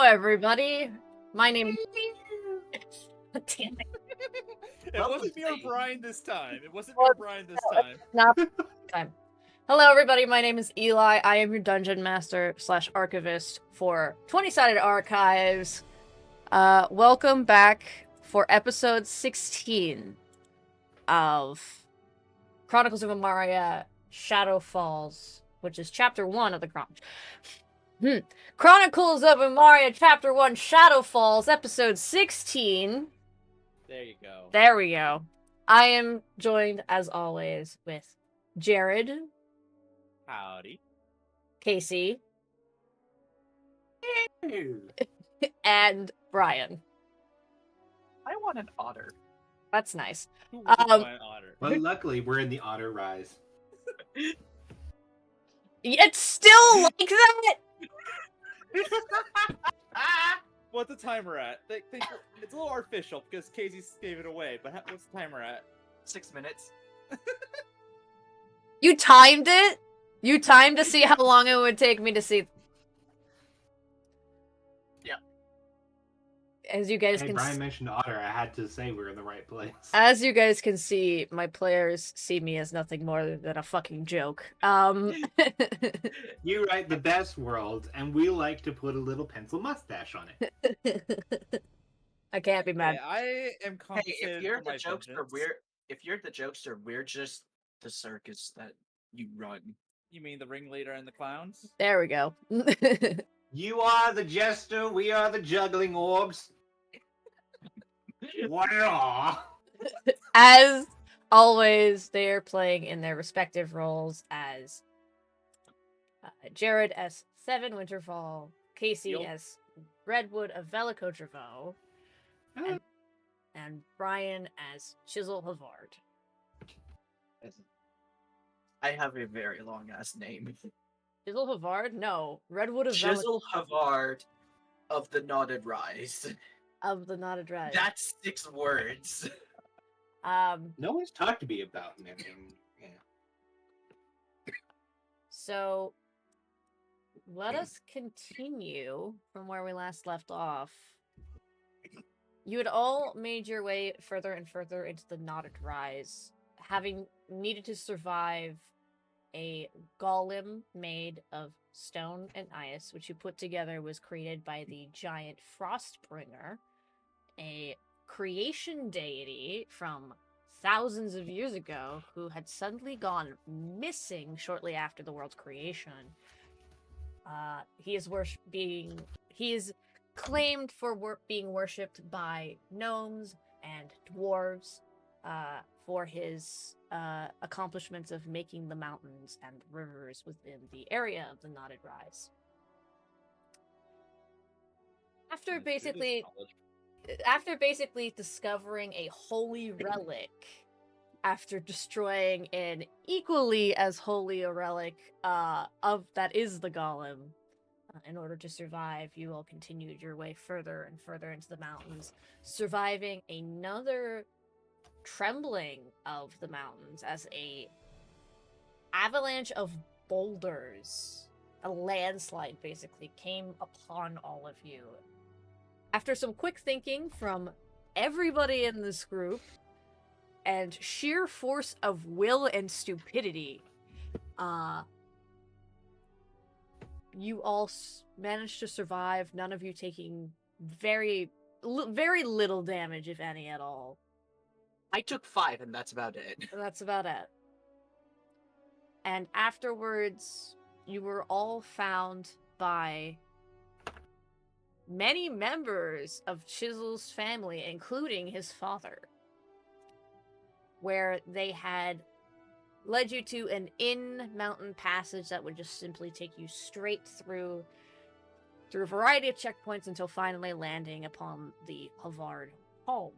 everybody. My name is... Damn it. It wasn't me or Brian this time. Not time. Hello, everybody. My name is Eli. I am your dungeon master / archivist for 20-sided archives. Welcome back for episode 16 of Chronicles of Umaria Shadow Falls, which is chapter 1 of the Chronicles of Umaria chapter 1 Shadow Falls, episode 16. There you go. There we go. I am joined, as always, with Jared. Howdy. Casey. And Brian. I want an otter. That's nice. Who wouldn't want an otter? Well, luckily, we're in the otter rise. It's still like that? What's the timer at? It's a little artificial because Casey gave it away, but what's the timer at? 6 minutes. You timed it? You timed to see how long it would take me to see... Yeah. As you guys can Brian mentioned otter, I had to say we're in the right place. As you guys can see, my players see me as nothing more than a fucking joke. You write the best world, and we like to put a little pencil mustache on it. I can't be mad. Yeah, I am Hey, compensated for my if you're the jokester, we're just the circus that you run. You mean the ringleader and the clowns? There we go. You are the jester, we are the juggling orbs. Wow. As always, they are playing in their respective roles as Jared as Seven Winterfall, Casey as Redwood of Velicotravo, and Brian as Chisel Havard. I have a very long ass name. Chisel Havard? No, Redwood of Chisel Havard of the Knotted Rise. Of the Knotted Rise. That's 6 words. No one's talked to me about him. Yeah. So, let us continue from where we last left off. You had all made your way further and further into the Knotted Rise, having needed to survive a golem made of stone and ice, which you put together was created by the giant Frostbringer, a creation deity from thousands of years ago who had suddenly gone missing shortly after the world's creation. He is claimed for being worshipped by gnomes and dwarves for his accomplishments of making the mountains and rivers within the area of the Knotted Rise. After basically discovering a holy relic, after destroying an equally as holy a relic that is the golem, in order to survive, you all continued your way further and further into the mountains, surviving another trembling of the mountains as a avalanche of boulders, a landslide basically, came upon all of you. After some quick thinking from everybody in this group, and sheer force of will and stupidity, you all managed to survive, none of you taking very little damage, if any at all. I took 5, and that's about it. That's about it. And afterwards, you were all found by many members of Chisel's family, including his father, where they had led you to an in-mountain passage that would just simply take you straight through a variety of checkpoints until finally landing upon the Havard home.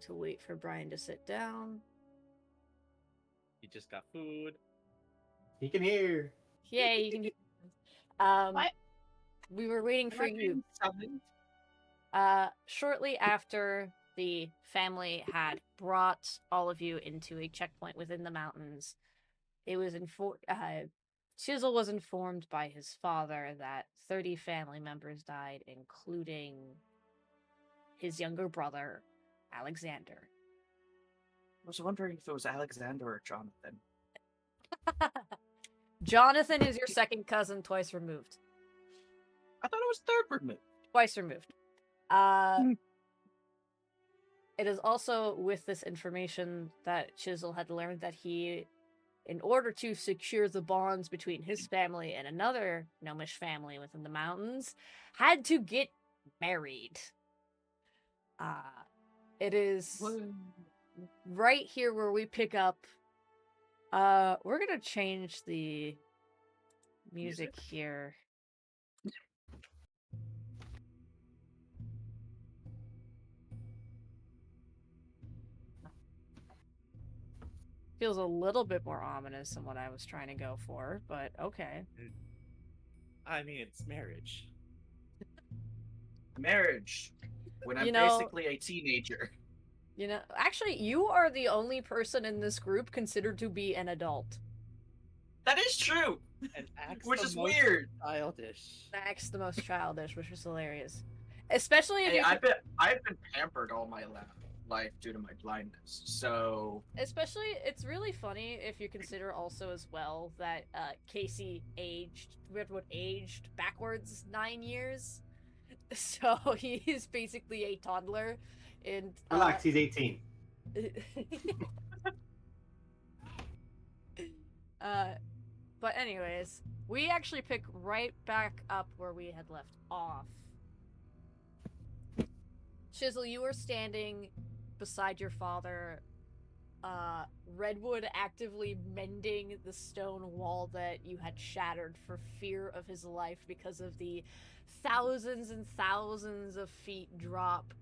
To wait for Brian to sit down. He just got food. He can hear. Yay, you can hear. We were waiting for you. Shortly after the family had brought all of you into a checkpoint within the mountains, it was Chisel was informed by his father that 30 family members died, including his younger brother, Alexander. I was wondering if it was Alexander or Jonathan. Jonathan is your second cousin, twice removed. I thought it was third removed. Twice removed. It is also with this information that Chisel had learned that he, in order to secure the bonds between his family and another gnomish family within the mountains, had to get married. It is right here where we pick up. We're gonna change the music here. Feels a little bit more ominous than what I was trying to go for, but okay. I mean, it's marriage. Marriage. When I'm You know- basically a teenager. You know, actually, you are the only person in this group considered to be an adult. That is true. And acts Which the is most weird. childish. Max the most childish, which is hilarious. Especially if Hey, you I've been pampered all my life due to my blindness. So especially it's really funny if you consider also as well that Casey Redwood aged backwards 9 years. So he is basically a toddler in Relax, he's 18. But anyways, we actually pick right back up where we had left off. Chisel, you were standing beside your father, Redwood actively mending the stone wall that you had shattered for fear of his life because of the thousands and thousands of feet drop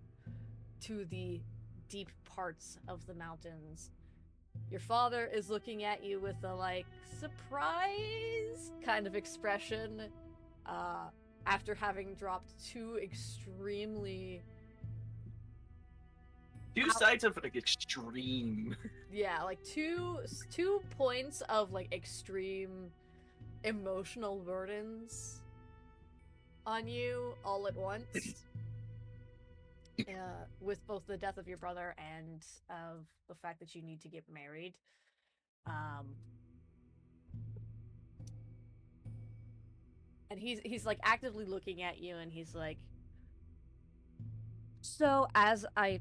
to the deep parts of the mountains. Your father is looking at you with a, like, surprise kind of expression, after having dropped two extremely... two sides of like extreme. Yeah, like two points of, like, extreme emotional burdens on you all at once. With both the death of your brother and of the fact that you need to get married. And he's like actively looking at you, and he's like, so as I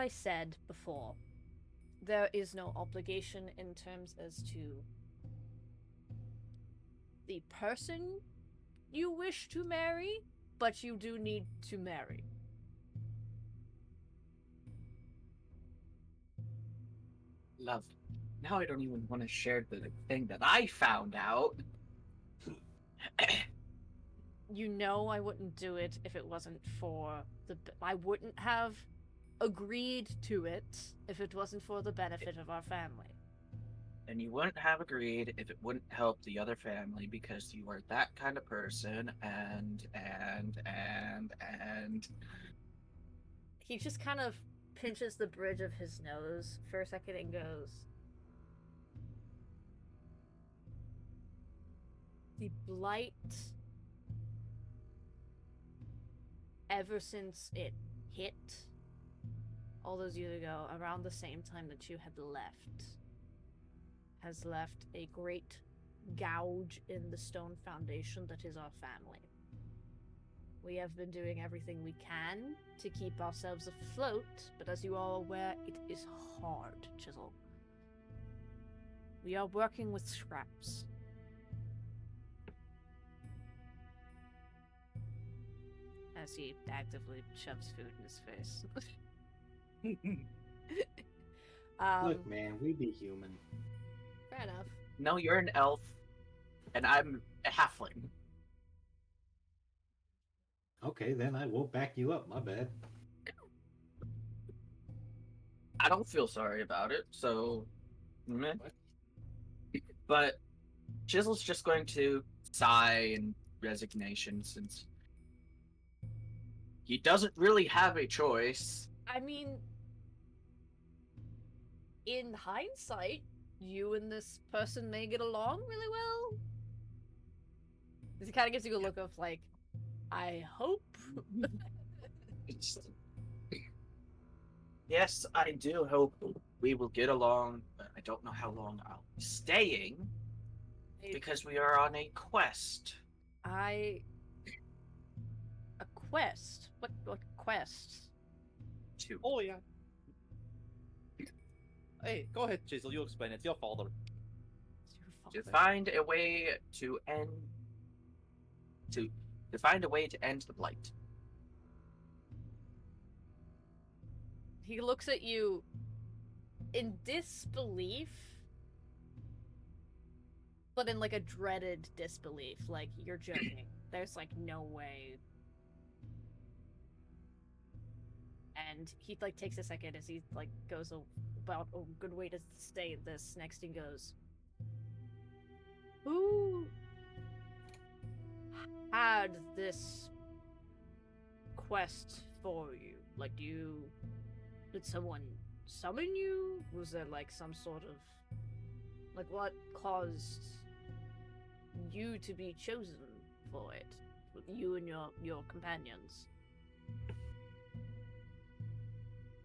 said before, there is no obligation in terms as to the person you wish to marry, but you do need to marry. Love. Now I don't even want to share the thing that I found out. You know I wouldn't do it if it wasn't for the... I wouldn't have agreed to it if it wasn't for the benefit of our family. And you wouldn't have agreed if it wouldn't help the other family because you are that kind of person, and He just kind of pinches the bridge of his nose for a second and goes, the blight, ever since it hit all those years ago, around the same time that you had left, has left a great gouge in the stone foundation that is our family. We have been doing everything we can to keep ourselves afloat, but as you are aware, it is hard, Chisel. We are working with scraps. As he actively shoves food in his face. Look, man, we be human. Fair enough. no, you're an elf, and I'm a halfling. Okay, then I will back you up. My bad. I don't feel sorry about it, so meh. What? But Chisel's just going to sigh in resignation since he doesn't really have a choice. I mean, in hindsight, you and this person may get along really well. He kind of gives you a look of like, I hope. It's- Yes, I do hope we will get along, but I don't know how long I'll be staying because we are on a quest. A quest? What quest? To Oh yeah. Hey, go ahead, Chisel. You explain it. It's your father. to find a way to end to find a way to end the blight. He looks at you in disbelief, but in like a dreaded disbelief. Like, you're joking. There's like no way. And he like takes a second as he like goes about a good way to stay this. Next he goes, who had this quest for you? Like, did someone summon you? Was there like some sort of, like, what caused you to be chosen for it? You and your companions.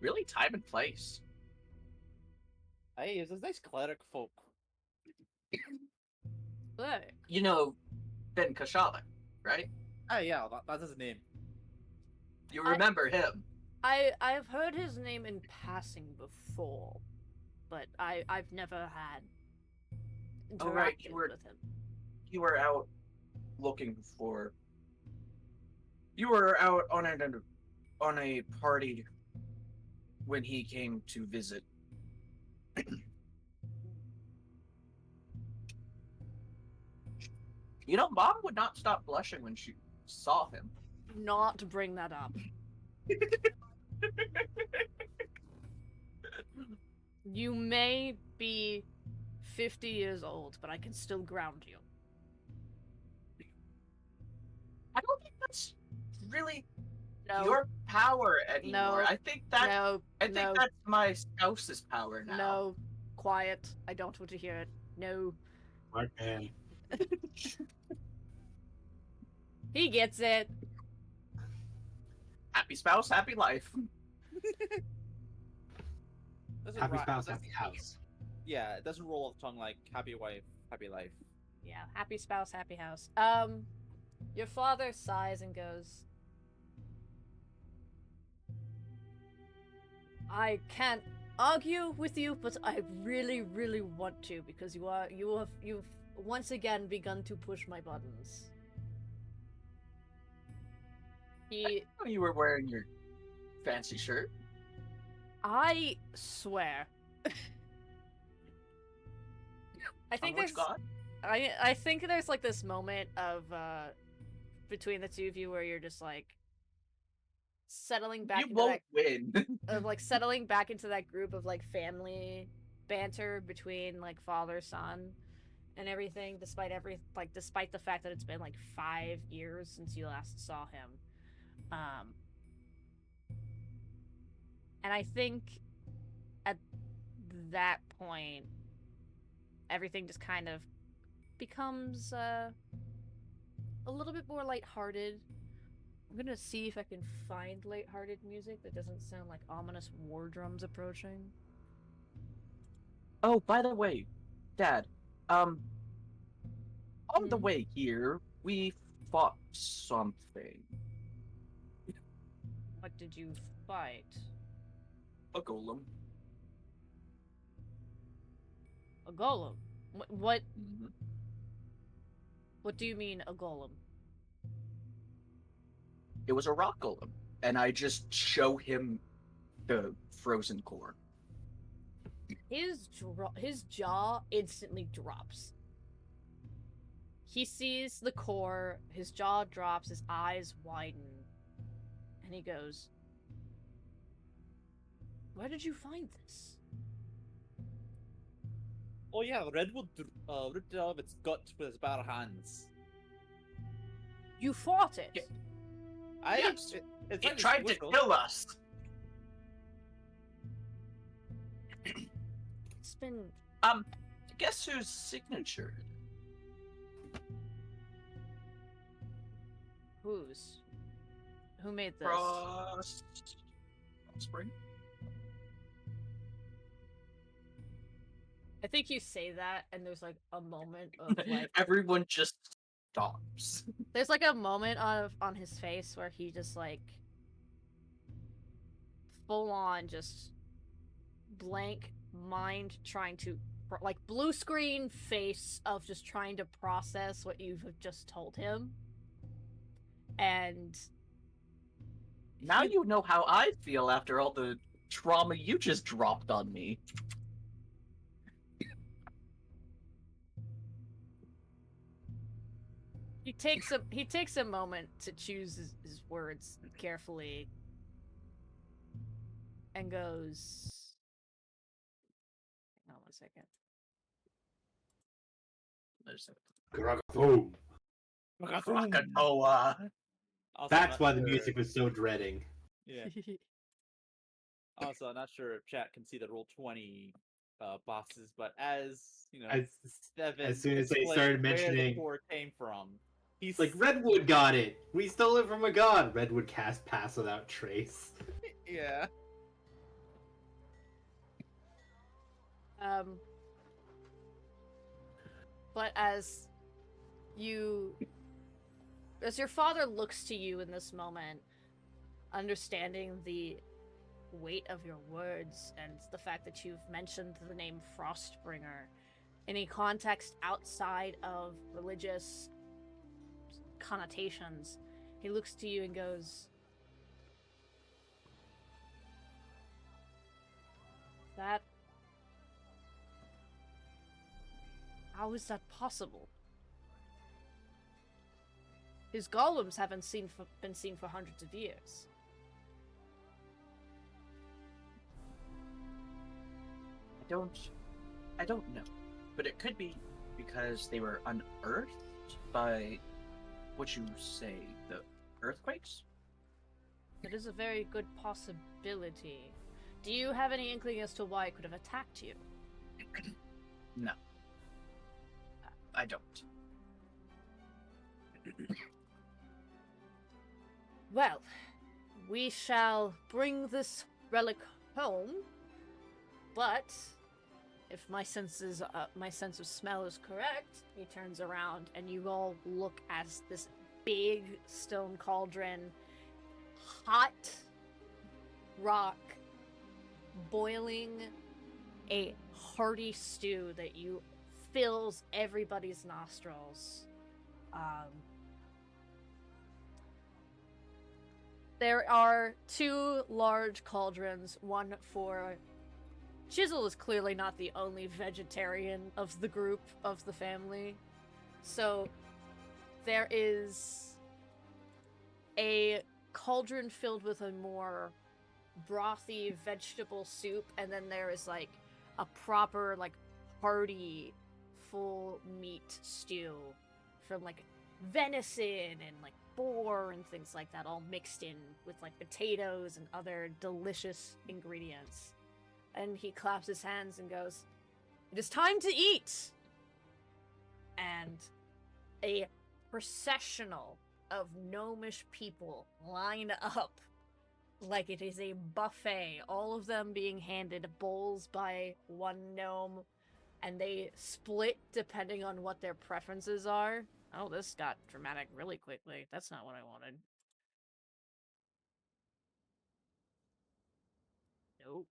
Really, time and place. Hey, it's this nice cleric folk. Look, You know, Ben Kashavik, right? Ah, yeah, that's his name. You remember him. I've heard his name in passing before, but I've never had interacted Oh, right, you were- with him. You were out looking for. You were out on a party when he came to visit. You know, Mom would not stop blushing when she saw him. Not to bring that up. You may be 50 years old, but I can still ground you. I don't think that's really No. your power anymore. No. I think that No. I think no. that's my spouse's power now. No. Quiet. I don't want to hear it. No. Smart man. He gets it. Happy spouse, happy life. Doesn't Happy ri- spouse, doesn't- happy house. Yeah, it doesn't roll off the tongue like happy wife, happy life. Yeah. Happy spouse, happy house. Your father sighs and goes, I can't argue with you, but I really, really want to, because you've once again begun to push my buttons. You were wearing your fancy shirt. I swear. I think On which there's god? I think there's like this moment of between the two of you where you're just like settling back You into won't win. of like settling back into that group of like family banter between like father son and everything, despite the fact that it's been like 5 years since you last saw him. And I think at that point everything just kind of becomes a little bit more lighthearted. I'm gonna see if I can find lighthearted music that doesn't sound like ominous war drums approaching. Oh, by the way, Dad, on the Hmm? way here, we fought something. What did you fight? A golem. A golem? What Mm-hmm. What do you mean, a golem? It was a rock golem, and I just show him the frozen core. His jaw instantly drops. He sees the core, his jaw drops, his eyes widen, and he goes, "Where did you find this?" Oh yeah, Redwood ripped it out of its gut with his bare hands. You fought it. Yeah. It's It like a tried to squirrel. kill us. It's been Guess whose signature? Whose? Who made this? Spring? I think you say that, and there's like a moment of like Everyone just stops. there's like a moment on his face where he just like full on just blank mind trying to like blue screen face of just trying to process what you've just told him. And Now you know how I feel after all the trauma you just dropped on me. he takes a moment to choose his words carefully and goes, hang on one second. Gragathum. Krakatoa. Also, That's not why the sure- music was so dreading. Yeah. Also, I'm not sure if chat can see the roll 20 bosses, but as you know, Devin As soon as they explained started where the mentioning, core came from, he's like, Redwood got it. We stole it from a god. Redwood cast Pass Without Trace. yeah. But as your father looks to you in this moment, understanding the weight of your words and the fact that you've mentioned the name Frostbringer in a context outside of religious connotations, he looks to you and goes, "That... how is that possible? His golems haven't been seen for hundreds of years." I don't know. But it could be because they were unearthed by what you say, the earthquakes? It is a very good possibility. Do you have any inkling as to why it could have attacked you? No. I don't. Well, we shall bring this relic home, but if my sense of smell is correct, he turns around and you all look at this big stone cauldron, hot rock, boiling a hearty stew that fills everybody's nostrils. There are two large cauldrons, one for... Chisel is clearly not the only vegetarian of the group, of the family. So there is a cauldron filled with a more brothy vegetable soup, and then there is like a proper like hearty full meat stew from like venison and like boar and things like that, all mixed in with like potatoes and other delicious ingredients. And he claps his hands and goes, "It is time to eat!" And a processional of gnomish people line up like it is a buffet, all of them being handed bowls by one gnome, and they split depending on what their preferences are. Oh, this got dramatic really quickly. That's not what I wanted. Nope.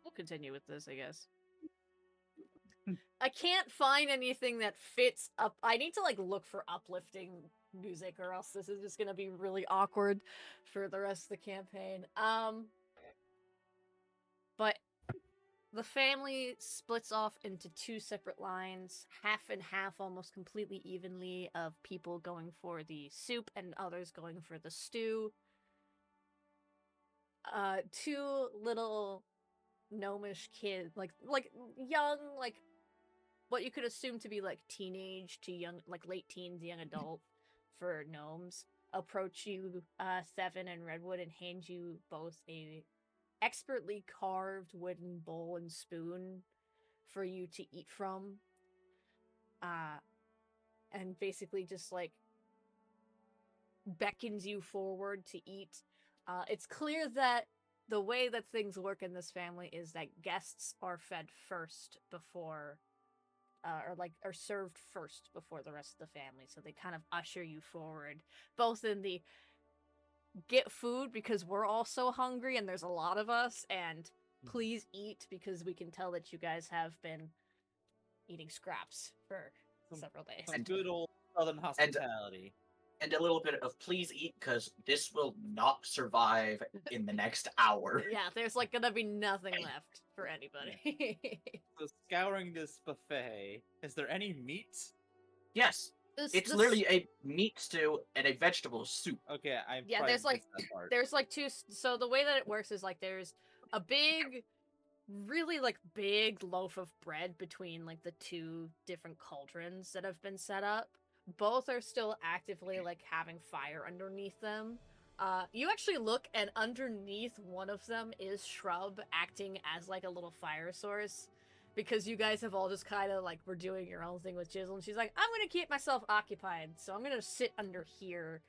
We'll continue with this, I guess. I can't find anything that fits up. I need to like look for uplifting music, or else this is just gonna be really awkward for the rest of the campaign. But the family splits off into two separate lines, half and half, almost completely evenly, of people going for the soup and others going for the stew. Two little gnomish kids, like young, like what you could assume to be like teenage to young, like late teens, young adult for gnomes, approach you, Seven and Redwood, and hand you both a expertly carved wooden bowl and spoon for you to eat from. and basically just like beckons you forward to eat. It's clear that the way that things work in this family is that guests are fed first before, are served first before the rest of the family. So they kind of usher you forward, both in the get food because we're all so hungry and there's a lot of us, and please eat because we can tell that you guys have been eating scraps for several days. Some good old Southern hospitality. And a little bit of please eat because this will not survive in the next hour. Yeah, there's like gonna be nothing left for anybody. So scouring this buffet, is there any meat? Yes, it's literally a meat stew and a vegetable soup. Okay, there's like two. So the way that it works is like there's a big, really like big loaf of bread between like the two different cauldrons that have been set up. Both are still actively like having fire underneath them. You actually look, and underneath one of them is Shrub acting as like a little fire source, because you guys have all just kind of like were doing your own thing with Jizzle, and she's like, I'm gonna keep myself occupied, so I'm gonna sit under here.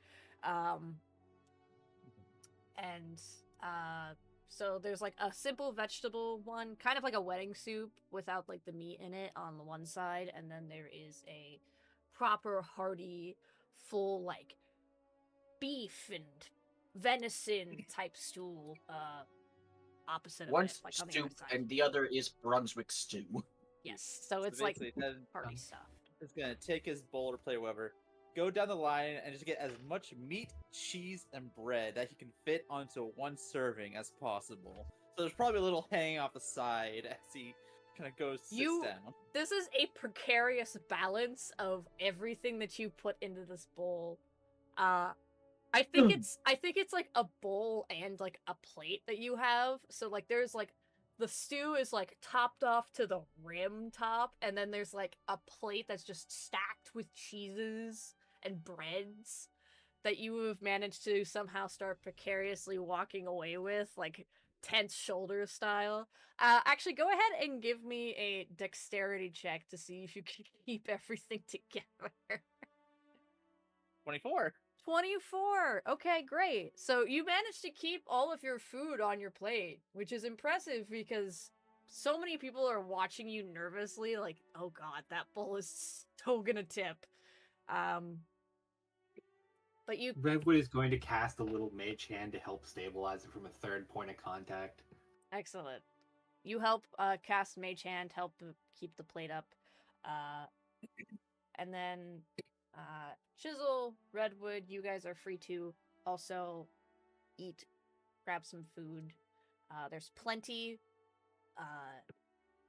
So there's like a simple vegetable one, kind of like a wedding soup without like the meat in it on the one side, and then there is a proper hearty, full like beef and venison type stew. Opposite of One it, like on the stew, other side. and the other is Brunswick stew. Yes, so it's like hearty stuff. He's gonna take his bowl or plate or whatever, go down the line and just get as much meat, cheese, and bread that he can fit onto one serving as possible. So there's probably a little hanging off the side as he kind of goes sits down. This is a precarious balance of everything that you put into this bowl. I think it's like a bowl and like a plate that you have. So like there's like the stew is like topped off to the rim top, and then there's like a plate that's just stacked with cheeses and breads that you have managed to somehow start precariously walking away with, like tense shoulder style. Actually, go ahead and give me a dexterity check to see if you can keep everything together. 24. 24! Okay, great. So you managed to keep all of your food on your plate, which is impressive because so many people are watching you nervously, like, oh god, that bowl is so gonna tip. But you... Redwood is going to cast a little mage hand to help stabilize it from a third point of contact. Excellent. You help cast mage hand, help keep the plate up. And then Chisel, Redwood, you guys are free to also eat, grab some food. There's plenty.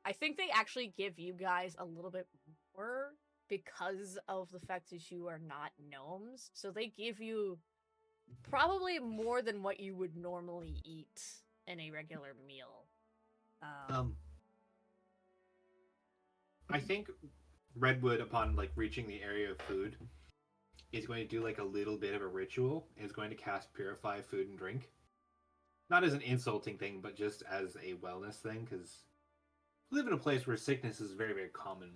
I think they actually give you guys a little bit more because of the fact that you are not gnomes. So they give you probably more than what you would normally eat in a regular meal. I think Redwood, upon like reaching the area of food, is going to do like a little bit of a ritual. Is going to cast Purify Food and Drink. Not as an insulting thing, but just as a wellness thing, because we live in a place where sickness is very, very common.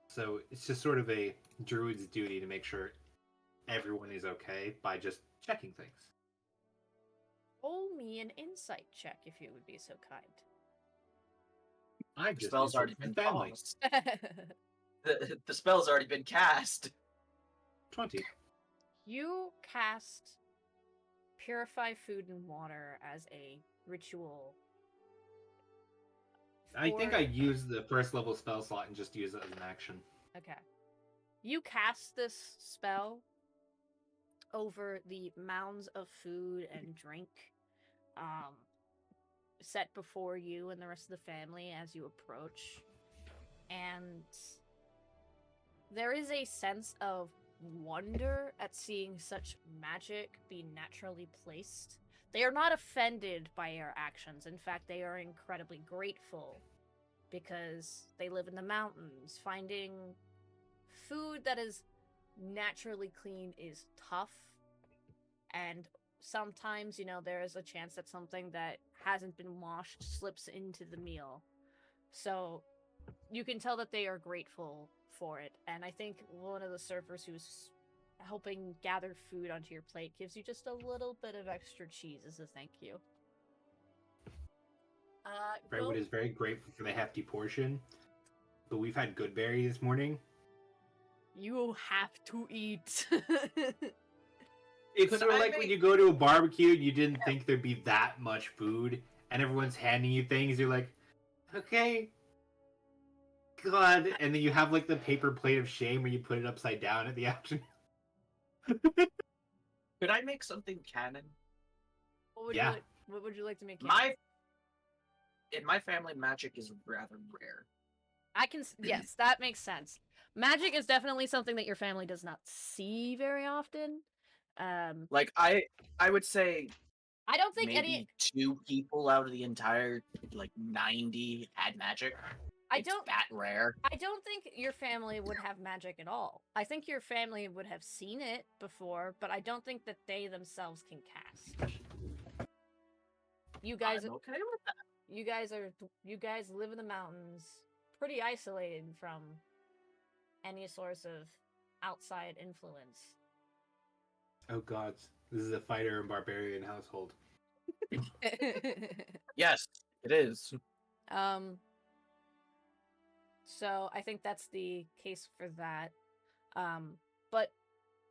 So it's just sort of a druid's duty to make sure everyone is okay by just checking things. Roll me an insight check if you would be so kind. I just Spell's already been family. cast. The spell's already been cast. 20. You cast Purify Food and Water as a ritual. I think I used the first level spell slot and just use it as an action. Okay. You cast this spell over the mounds of food and drink set before you and the rest of the family as you approach. And there is a sense of wonder at seeing such magic be naturally placed. They are not offended by your actions. In fact, they are incredibly grateful because they live in the mountains. Finding food that is naturally clean is tough. And sometimes, you know, there is a chance that something that hasn't been washed slips into the meal. So you can tell that they are grateful for it. And I think one of the servers who's helping gather food onto your plate gives you just a little bit of extra cheese as a thank you. Redwood is very grateful for the hefty portion, but we've had good berry this morning. You have to eat. It's Could sort of I like make- when you go to a barbecue and you didn't think there'd be that much food, and everyone's handing you things. You're like, okay, God, and then you have like the paper plate of shame where you put it upside down at the afternoon. Could I make something canon? What would Yeah. you like? What would you like to make? Canon? In my family, magic is rather rare. I can. Yes, that makes sense. Magic is definitely something that your family does not see very often. Like I would say I don't think maybe any. 2 people out of the entire like 90 had magic. It's that rare. I don't think your family would have magic at all. I think your family would have seen it before, but I don't think that they themselves can cast. You guys, I'm okay with that. you guys live in the mountains, pretty isolated from any source of outside influence. Oh God, this is a fighter and barbarian household. Yes, it is. So I think that's the case for that. But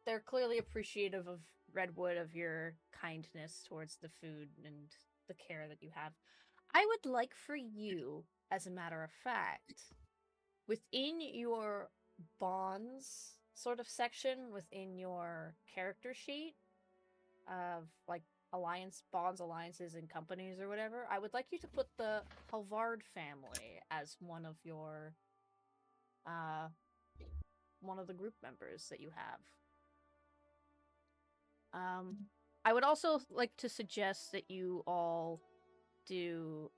they're clearly appreciative of Redwood, of your kindness towards the food and the care that you have. I would like for you, as a matter of fact, within your bonds sort of section, within your character sheet of like alliances, and companies or whatever, I would like you to put the Halvard family as one of your one of the group members that you have. I would also like to suggest that you all do,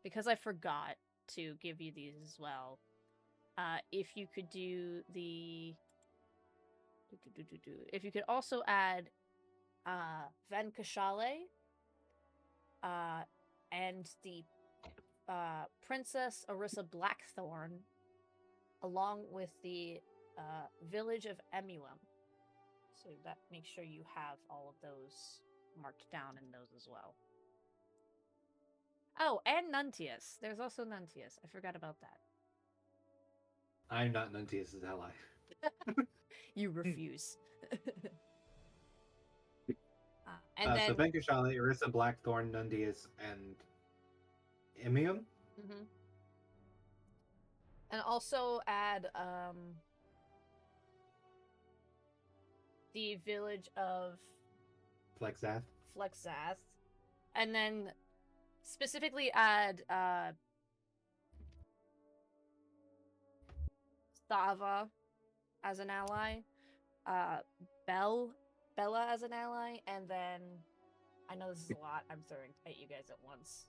because I forgot to give you these as well, if you could do the... If you could also add Van Kashale and the Princess Arissa Blackthorn, along with the village of Emuum. So that make sure you have all of those marked down in those as well. Oh, and Nuntius. There's also Nuntius. I forgot about that. I'm not Nuntius' ally. You refuse. So Venkashali, Arissa Blackthorn, Nundius, and Emium? Mm-hmm. And also add the village of Flexath. Flexath. And then specifically add Stava as an ally, Bella as an ally, and then I know this is a lot I'm throwing at you guys at once.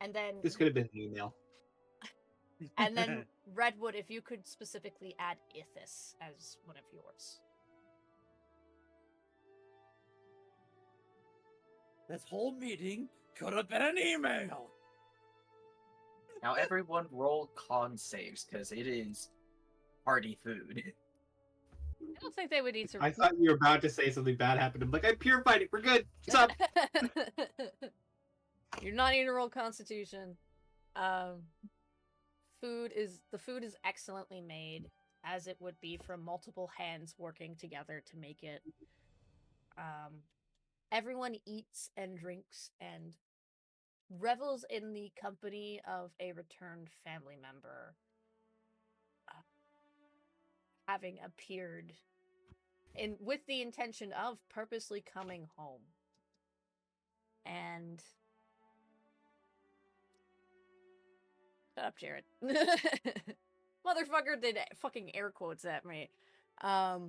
And then This could have been an email. and then Redwood, if you could specifically add Ithis as one of yours. This whole meeting could have been an email. Now everyone roll con saves because it is party food. I don't think they would need to. I thought you were about to say something bad happened. I'm like, I purified it. We're good. What's up? You're not need to roll Constitution. The food is excellently made, as it would be from multiple hands working together to make it. Everyone eats and drinks and revels in the company of a returned family member, having appeared with the intention of purposely coming home. And shut up, Jared. Motherfucker did fucking air quotes at me. But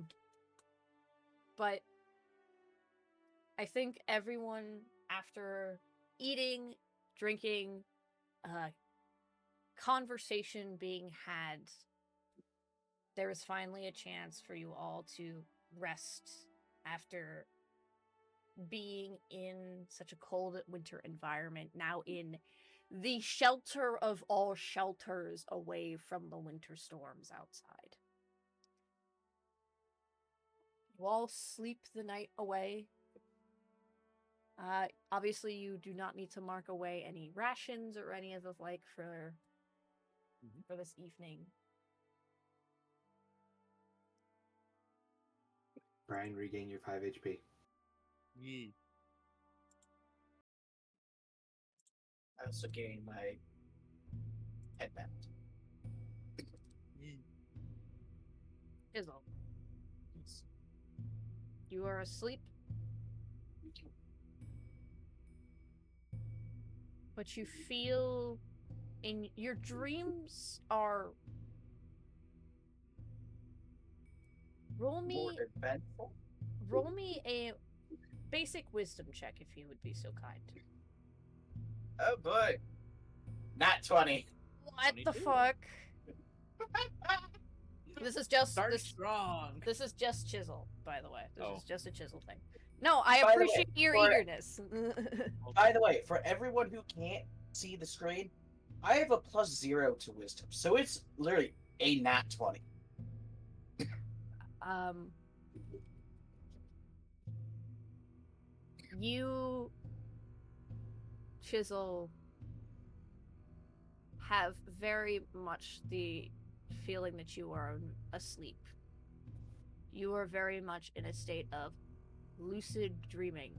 I think everyone, after eating, drinking, conversation being had, there is finally a chance for you all to rest after being in such a cold winter environment, now in the shelter of all shelters away from the winter storms outside. You all sleep the night away. Obviously, you do not need to mark away any rations or any of the like for this evening. Brian, regain your 5 HP. Yee. I also gained my headband. Yee. Izzle, you are asleep. But you feel in your dreams are roll More me eventful. a basic wisdom check if you would be so kind. Oh boy. Nat 20. What the 22. fuck? This is just Start this, strong. this is just chisel, by the way. This Oh. is just a chisel thing. No, I By the way, appreciate your for- eagerness. By the way, for everyone who can't see the screen, I have a +0 to wisdom, so it's literally a nat 20. You, Chisel, have very much the feeling that you are asleep. You are very much in a state of lucid dreaming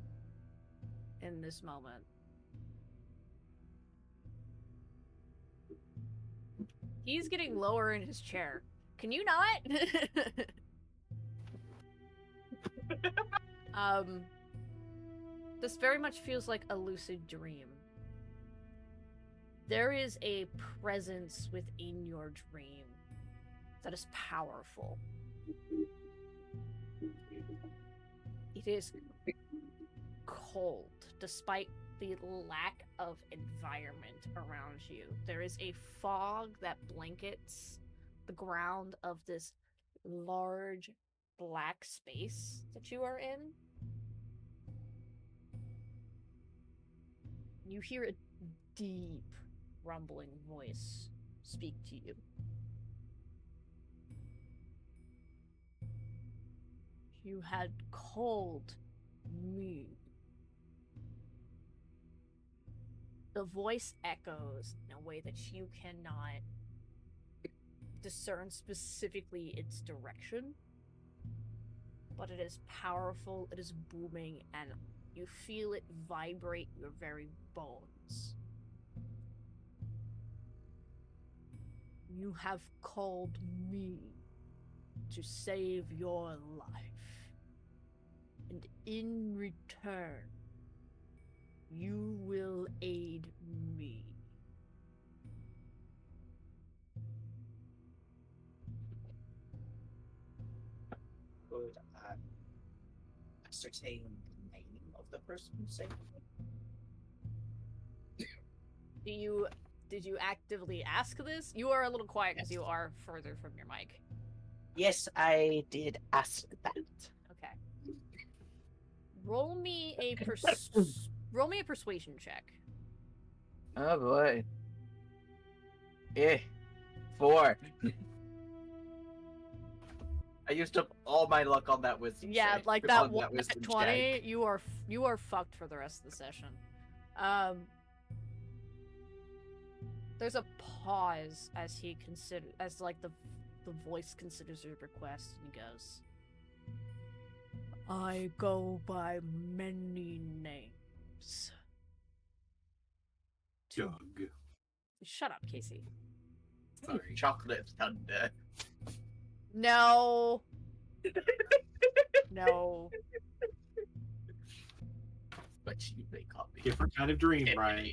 in this moment. He's getting lower in his chair. Can you not? This very much feels like a lucid dream. There is a presence within your dream that is powerful. It is cold, despite the lack of environment around you. There is a fog that blankets the ground of this large black space that you are in. You hear a deep, rumbling voice speak to you. You had called me. The voice echoes in a way that you cannot discern specifically its direction, but it is powerful, it is booming, and you feel it vibrate your very bones. You have called me to save your life, and in return, you will aid me. Could I ascertain the name of the person who saved me? Did you actively ask this? You are a little quiet because Yes. you are further from your mic. Yes, I did ask that. Okay. Roll me a persuasion check. Oh boy. 4. I used up all my luck on that wisdom. Yeah, check- like on that one at wisdom 20, check. you are fucked for the rest of the session. There's a pause as he the voice considers your request, and he goes, I go by many names. Doug. Shut up, Casey. Sorry. Chocolate thunder. No. No. But you may call me. Different kind of dream, Brian.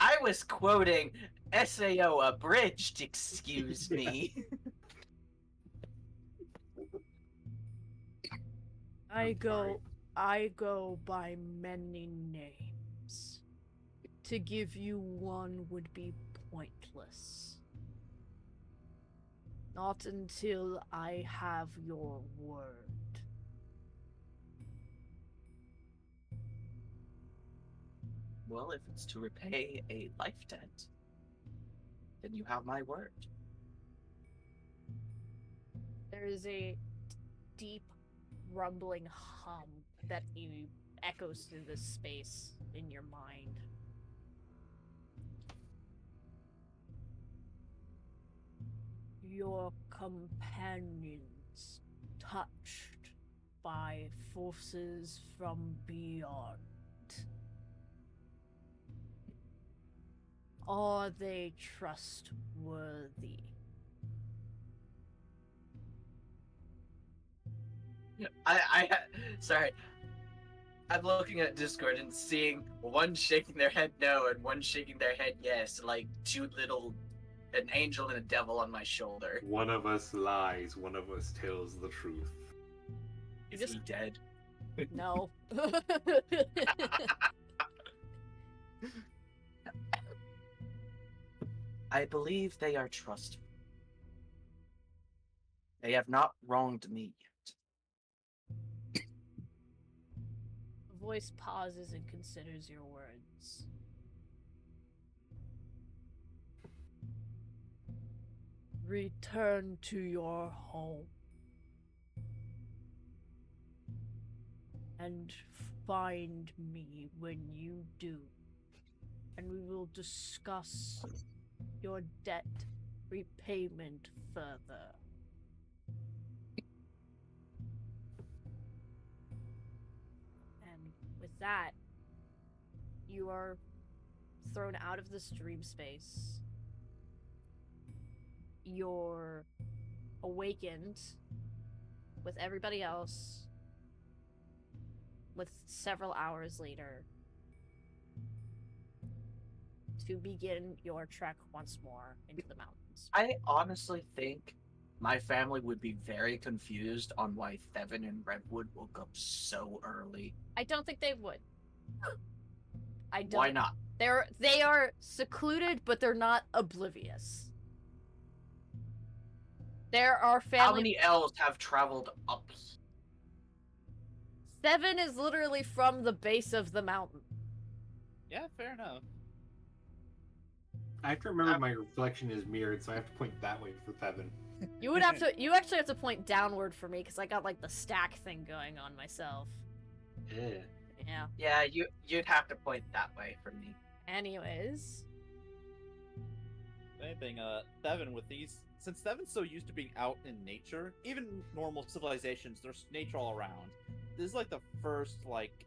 I was quoting SAO abridged, excuse me. I sorry. go by many names. To give you one would be pointless. Not until I have your word. Well, if it's to repay a life debt, then you have my word. There is a deep, rumbling hum that echoes through this space in your mind. Your companions touched by forces from beyond. Are they trustworthy? Sorry. I'm looking at Discord and seeing one shaking their head no and one shaking their head yes, like an angel and a devil on my shoulder. One of us lies, one of us tells the truth. Is Just- he dead? No. I believe they are trustworthy. They have not wronged me yet. The voice pauses and considers your words. Return to your home and find me when you do, and we will discuss your debt repayment further. And with that, you are thrown out of this dream space. You're awakened with everybody else with several hours later to begin your trek once more into the mountains. I honestly think my family would be very confused on why Thevin and Redwood woke up so early. I don't think they would. I don't. Why not? They are secluded, but they're not oblivious. There are family. How many elves have traveled up? 7 is literally from the base of the mountain. Yeah, fair enough. I have to remember my reflection is mirrored, so I have to point that way for Thevin. You would have to. You actually have to point downward for me because I got like the stack thing going on myself. Yeah. Yeah. Yeah, you'd have to point that way for me. Anyways, If anything, Thevin with these, since Thevin's so used to being out in nature, even normal civilizations, there's nature all around. This is like the first, like,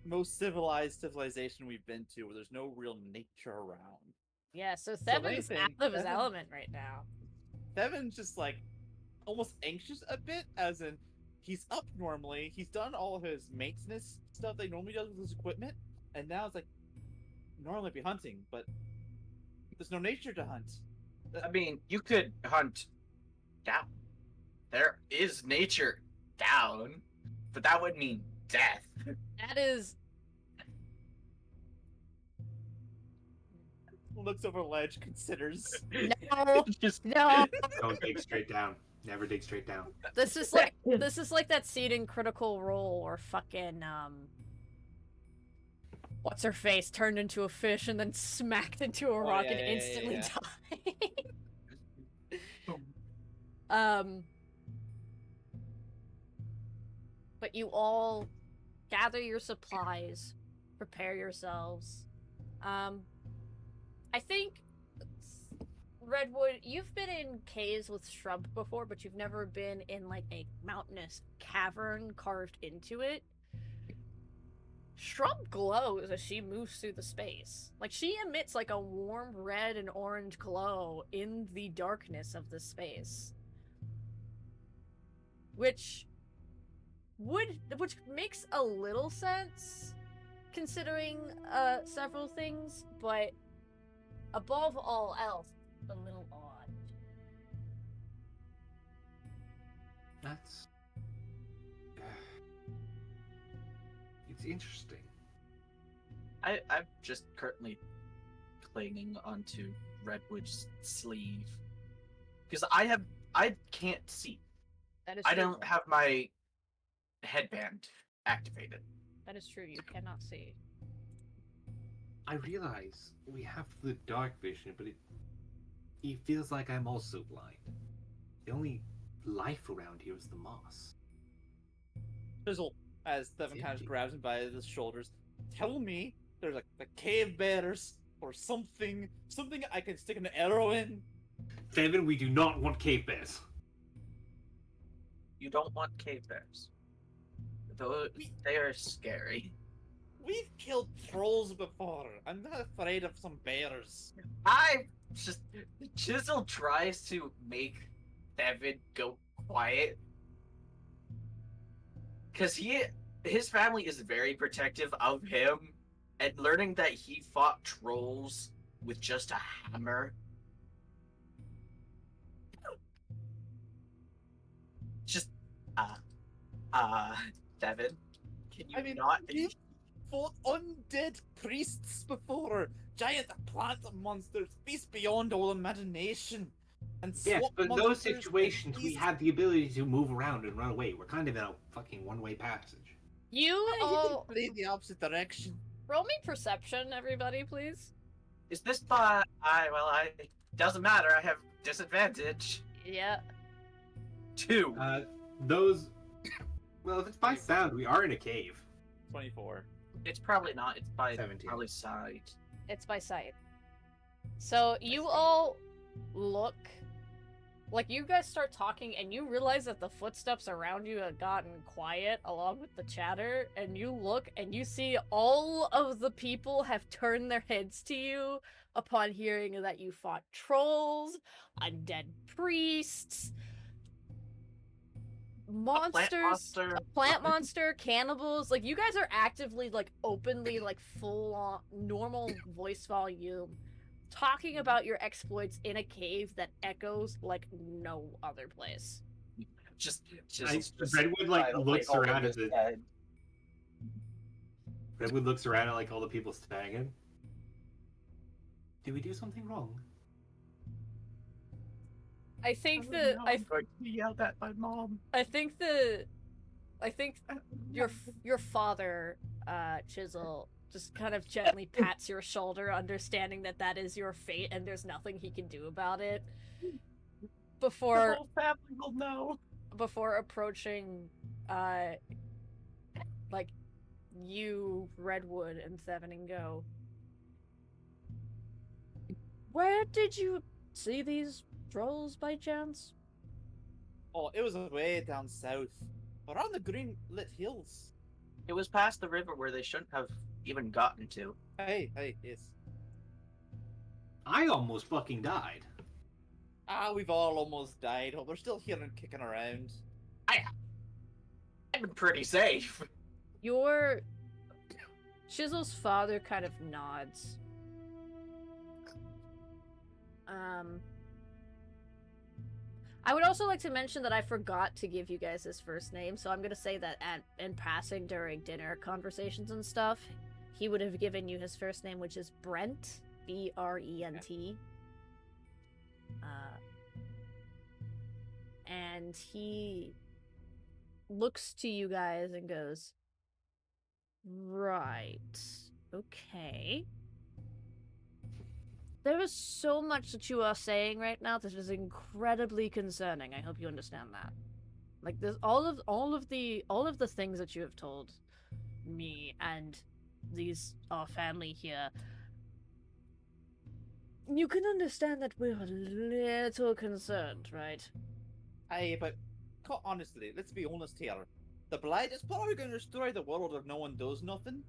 most civilized civilization we've been to where there's no real nature around. yeah. So if Thevin's anything, out of his Thevin- element right now. Thevin's just like almost anxious a bit, as in he's up normally, he's done all his maintenance stuff that he normally does with his equipment, and now it's like normally be hunting, but there's no nature to hunt. I mean, you could hunt down. There is nature down, but that would mean death. That is. Looks over ledge, considers. No. Just No. Don't dig straight down. Never dig straight down. This is like that scene in Critical Role or fucking what's her face turned into a fish and then smacked into a rock and instantly died. But you all gather your supplies, prepare yourselves. I think Redwood, you've been in caves with shrub before, but you've never been in like a mountainous cavern carved into it. Shrub glows as she moves through the space. Like, she emits like a warm red and orange glow in the darkness of the space. Which makes a little sense considering several things, but above all else, a little odd. That's... It's interesting. I'm just currently clinging onto Redwood's sleeve because I can't see. That is I true. don't have my headband activated. That is true. You cannot see. I realize we have the dark vision, but it feels like I'm also blind. The only life around here is the moss. Fizzle, as Stefan It's kind of empty. grabs him by the shoulders. Tell me there's like the cave bears or something I can stick an arrow in. Seven, we do not want cave bears. You don't want cave bears. Though they are scary. We've killed trolls before. I'm not afraid of some bears. Chisel tries to make Evan go quiet. Because his family is very protective of him, and learning that he fought trolls with just a hammer. Just, Devin, can you not? We've fought undead priests before. Giant plant monsters, beasts beyond all imagination. And Yes, swamp but in those monsters and situations, we beasts- have the ability to move around and run away. We're kind of in a fucking one-way passage. You You all can play the opposite direction. roll me perception, everybody, please. Is this doesn't matter. I have disadvantage. Yeah. 2. Those... Well, if it's by sound, we are in a cave. 24. It's probably not. It's by 17. probably side. It's by sight. So you all look, like you guys start talking and you realize that the footsteps around you have gotten quiet along with the chatter, and you look and you see all of the people have turned their heads to you upon hearing that you fought trolls, undead priests, monsters, a plant monster, cannibals. Like, you guys are actively, like, openly, like, full on normal voice volume talking about your exploits in a cave that echoes like no other place. Redwood like looks around at the. Redwood looks around at like all the people standing. Did we do something wrong? I think I'm going to be yelled at by mom. I think your father, Chisel, just kind of gently pats your shoulder, understanding that that is your fate and there's nothing he can do about it. The Before whole family will know. approaching, like, you, Redwood, and Seven and go. Where did you see these trolls by chance? Oh, it was way down south. Around the green lit hills. It was past the river where they shouldn't have even gotten to. Hey, yes. I almost fucking died. We've all almost died, but we're still here and kicking around. I've been pretty safe. Your Chisel's father kind of nods. I would also like to mention that I forgot to give you guys his first name, so I'm gonna say that in passing during dinner conversations and stuff, he would have given you his first name, which is Brent, B-R-E-N-T. And he looks to you guys and goes, right, okay. There is so much that you are saying right now that is incredibly concerning. I hope you understand that. Like, there's all of the things that you have told me and our family here. You can understand that we're a little concerned, right? Aye, but honestly, let's be honest here. The Blight is probably going to destroy the world if no one does nothing.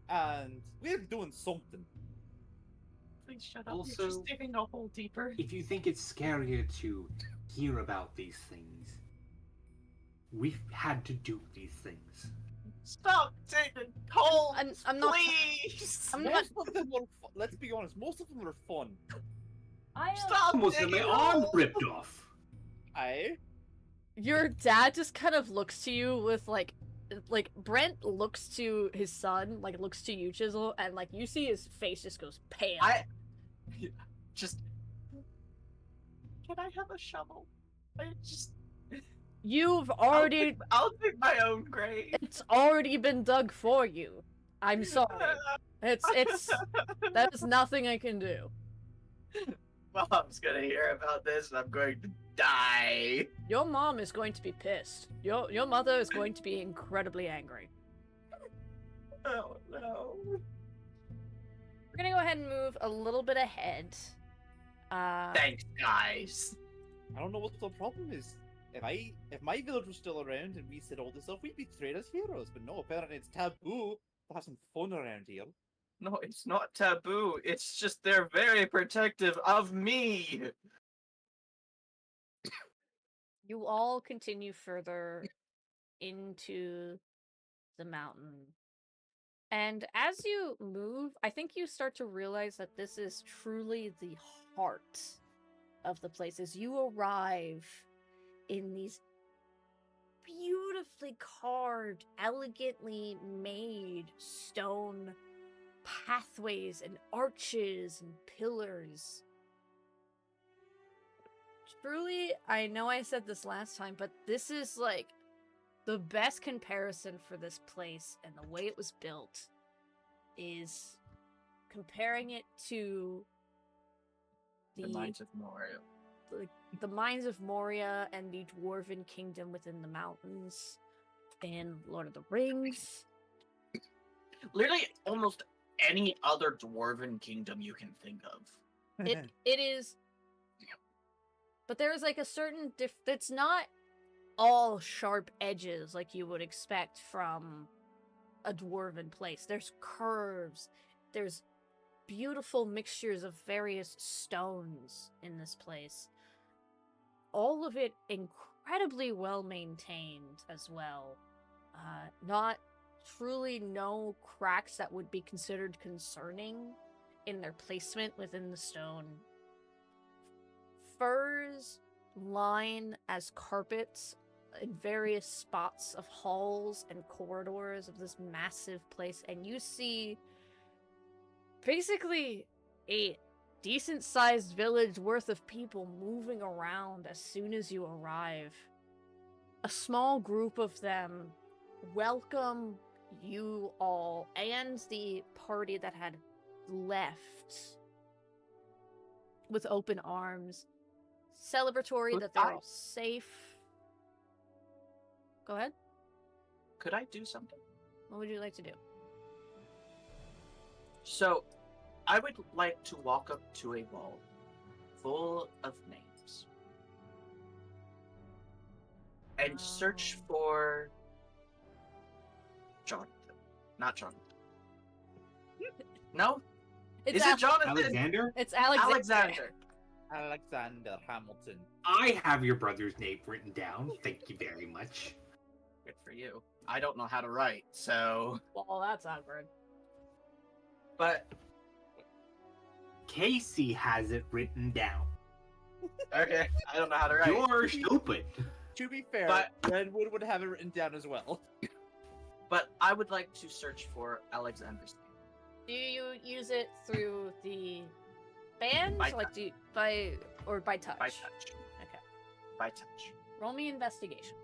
And we're doing something. Please shut up. Also, You're just digging a hole deeper. If you think it's scarier to hear about these things, we've had to do these things. Stop digging holes, I'm not. please. I'm not. Most of them were let's be honest, most of them were fun. Stop Almost got my digging arm holes. ripped off. Aye. Your dad just kind of looks to you with like Brent looks to his son, like looks to you, Chisel, and like you see his face just goes pale. Can I have a shovel? You've already I'll dig my own grave. it's already been dug for you. I'm sorry. It's that is nothing I can do. Mom's gonna hear about this and I'm going to die. Your mom is going to be pissed. Your mother is going to be incredibly angry. Oh no. We're gonna go ahead and move a little bit ahead. Thanks, guys. I don't know what the problem is. If my village was still around and we said all this stuff, we'd be treated as heroes. But no, apparently it's taboo to have some fun around here. No, it's not taboo. It's just they're very protective of me. You all continue further into the mountain. And as you move, I think you start to realize that this is truly the heart of the place. As you arrive in these beautifully carved, elegantly made stone pathways and arches and pillars. Truly, I know I said this last time, but this is like the best comparison for this place and the way it was built is comparing it to The Mines of Moria. the mines of Moria and the dwarven kingdom within the mountains in Lord of the Rings. Literally almost any other dwarven kingdom you can think of. It is, but there is like a certain it's not all sharp edges like you would expect from a dwarven place. There's curves, there's beautiful mixtures of various stones in this place. All of it incredibly well maintained as well. Not truly no cracks that would be considered concerning in their placement within the stone. Furs line as carpets in various spots of halls and corridors of this massive place, and you see basically a decent-sized village worth of people moving around as soon as you arrive. A small group of them welcome you all and the party that had left with open arms, celebratory that they're all safe. Go ahead. Could I do something? What would you like to do? So, I would like to walk up to a wall full of names and search for Jonathan. Not Jonathan. No? It's Is it Jonathan? Alexander? It's Alexander. Alexander Hamilton. I have your brother's name written down. Thank you very much. Good for you. I don't know how to write, so... Well, that's awkward. But... Casey has it written down. Okay, I don't know how to write. You're stupid. To be fair, But- Redwood would have it written down as well. But I would like to search for Alexander's name. Do you use it through the band? By Like, by touch? By touch. Okay. By touch. Roll me investigation.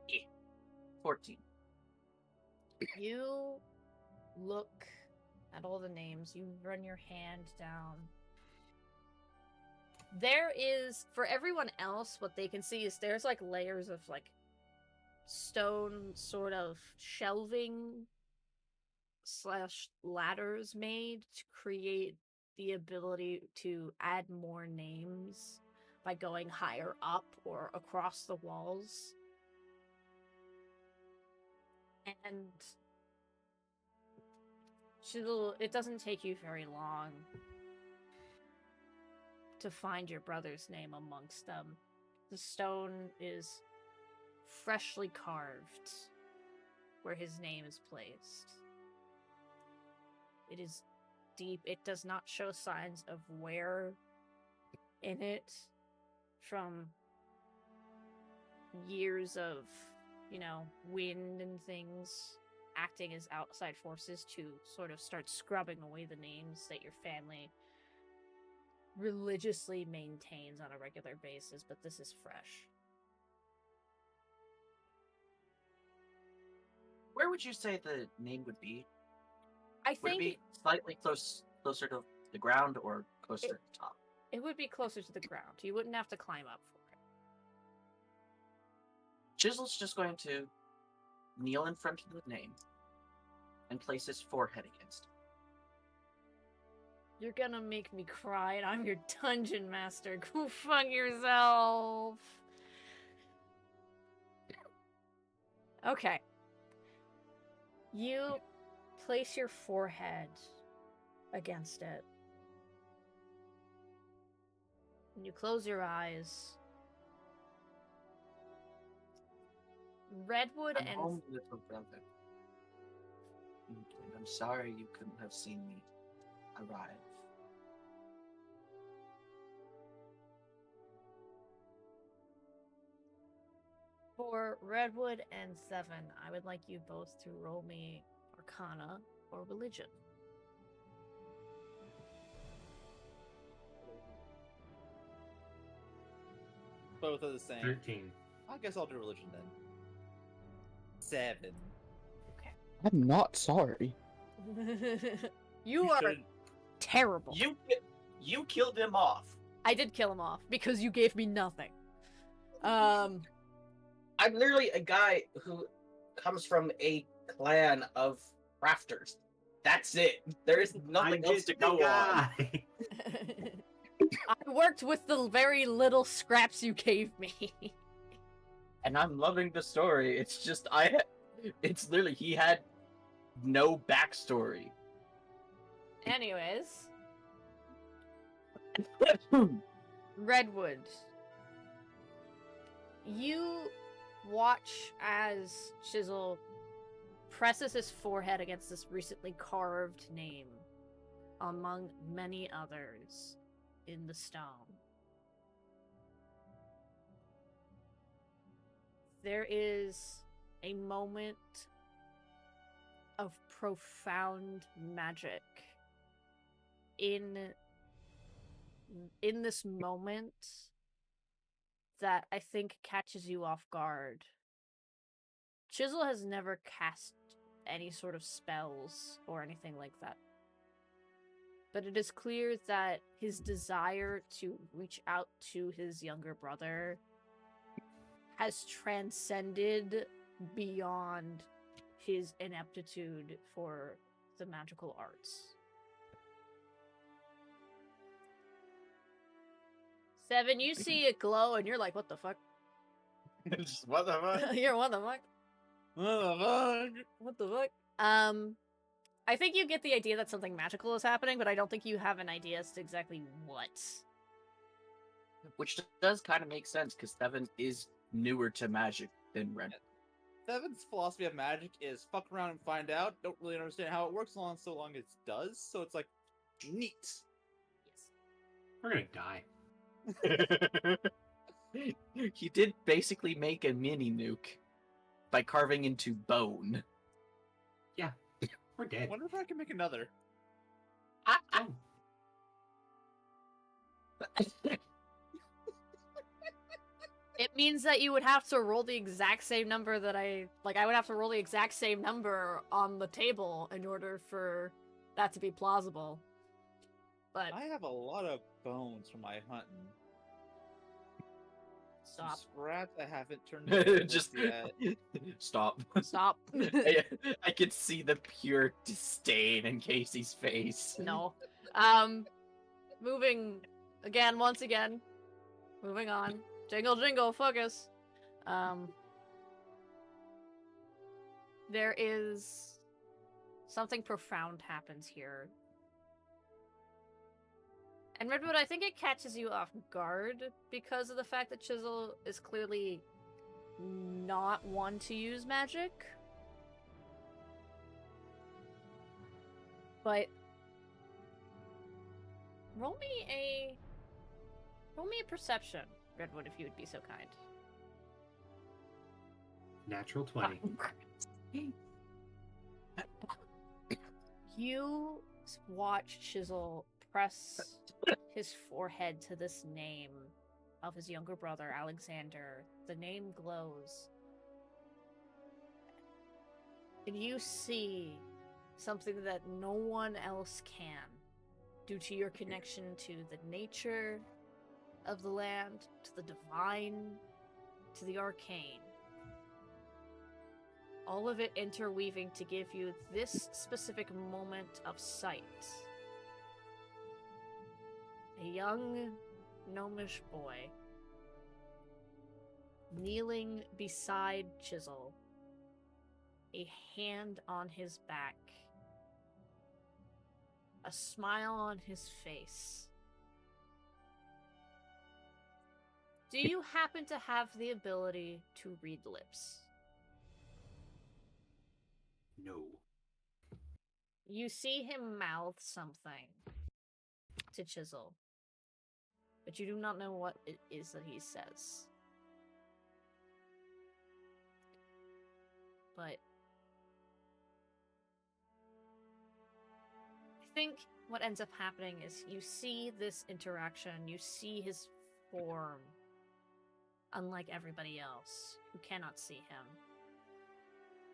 Yeah. 14. You look at all the names. You run your hand down. There is, for everyone else, what they can see is there's like layers of like stone sort of shelving / ladders made to create the ability to add more names by going higher up or across the walls. And it doesn't take you very long to find your brother's name amongst them. The stone is freshly carved where his name is placed. It is deep. It does not show signs of wear in it from years of, wind and things acting as outside forces to sort of start scrubbing away the names that your family religiously maintains on a regular basis, but this is fresh. Where would you say the name would be? I Would it think be slightly closer to the ground or closer to the top? it would be closer to the ground. You wouldn't have to climb up for it. Chisel's just going to kneel in front of the name and place his forehead against it. You're gonna make me cry, and I'm your dungeon master. Go fuck yourself. Okay. You place your forehead against it. And you close your eyes. Redwood I'm and home, little brother. And I'm sorry you couldn't have seen me arrive. for Redwood and Seven, I would like you both to roll me Arcana or Religion. Both are the same. 13. I guess I'll do religion then. 7. I'm not sorry. You are shouldn't- terrible. You killed him off. I did kill him off because you gave me nothing. I'm literally a guy who comes from a clan of crafters. That's it. There is nothing else to go on. I worked with the very little scraps you gave me. And I'm loving the story. It's just it's literally he had no backstory. Anyways, Redwood, you watch as Chisel presses his forehead against this recently carved name among many others in the stone. There is a moment of profound magic in this moment that I think catches you off guard. Chisel has never cast any sort of spells or anything like that. But it is clear that his desire to reach out to his younger brother has transcended beyond his ineptitude for the magical arts. Seven, you see it glow and you're like, what the fuck? Just, what the fuck? You're what the fuck? What the fuck? What the fuck? I think you get the idea that something magical is happening, but I don't think you have an idea as to exactly what. Which does kind of make sense, because Seven is newer to magic than Red. Seven's philosophy of magic is fuck around and find out. Don't really understand how it works so long it does. So it's like, neat. Yes. We're gonna die. He did basically make a mini nuke by carving into bone. Yeah, we're I dead. wonder if I can make another. Oh, It means that you would have to roll the exact same number that I would have to roll the exact same number on the table in order for that to be plausible. But I have a lot of bones from my hunting. Some stop. scraps I haven't turned into Just yet. stop. Stop. I could see the pure disdain in Casey's face. No. Moving again, once again. Moving on. Jingle jingle, focus. There is something profound happens here. And Redwood, I think it catches you off guard because of the fact that Chisel is clearly not one to use magic. But roll me a perception, Redwood, if you would be so kind. natural 20. You watch Chisel press his forehead to this name of his younger brother, Alexander. The name glows. And you see something that no one else can, due to your connection to the nature of the land, to the divine, to the arcane. All of it interweaving to give you this specific moment of sight. A young gnomish boy kneeling beside Chisel, a hand on his back, a smile on his face. Do you happen to have the ability to read lips? No. You see him mouth something to Chisel, but you do not know what it is that he says. But I think what ends up happening is you see this interaction, you see his form, unlike everybody else who cannot see him.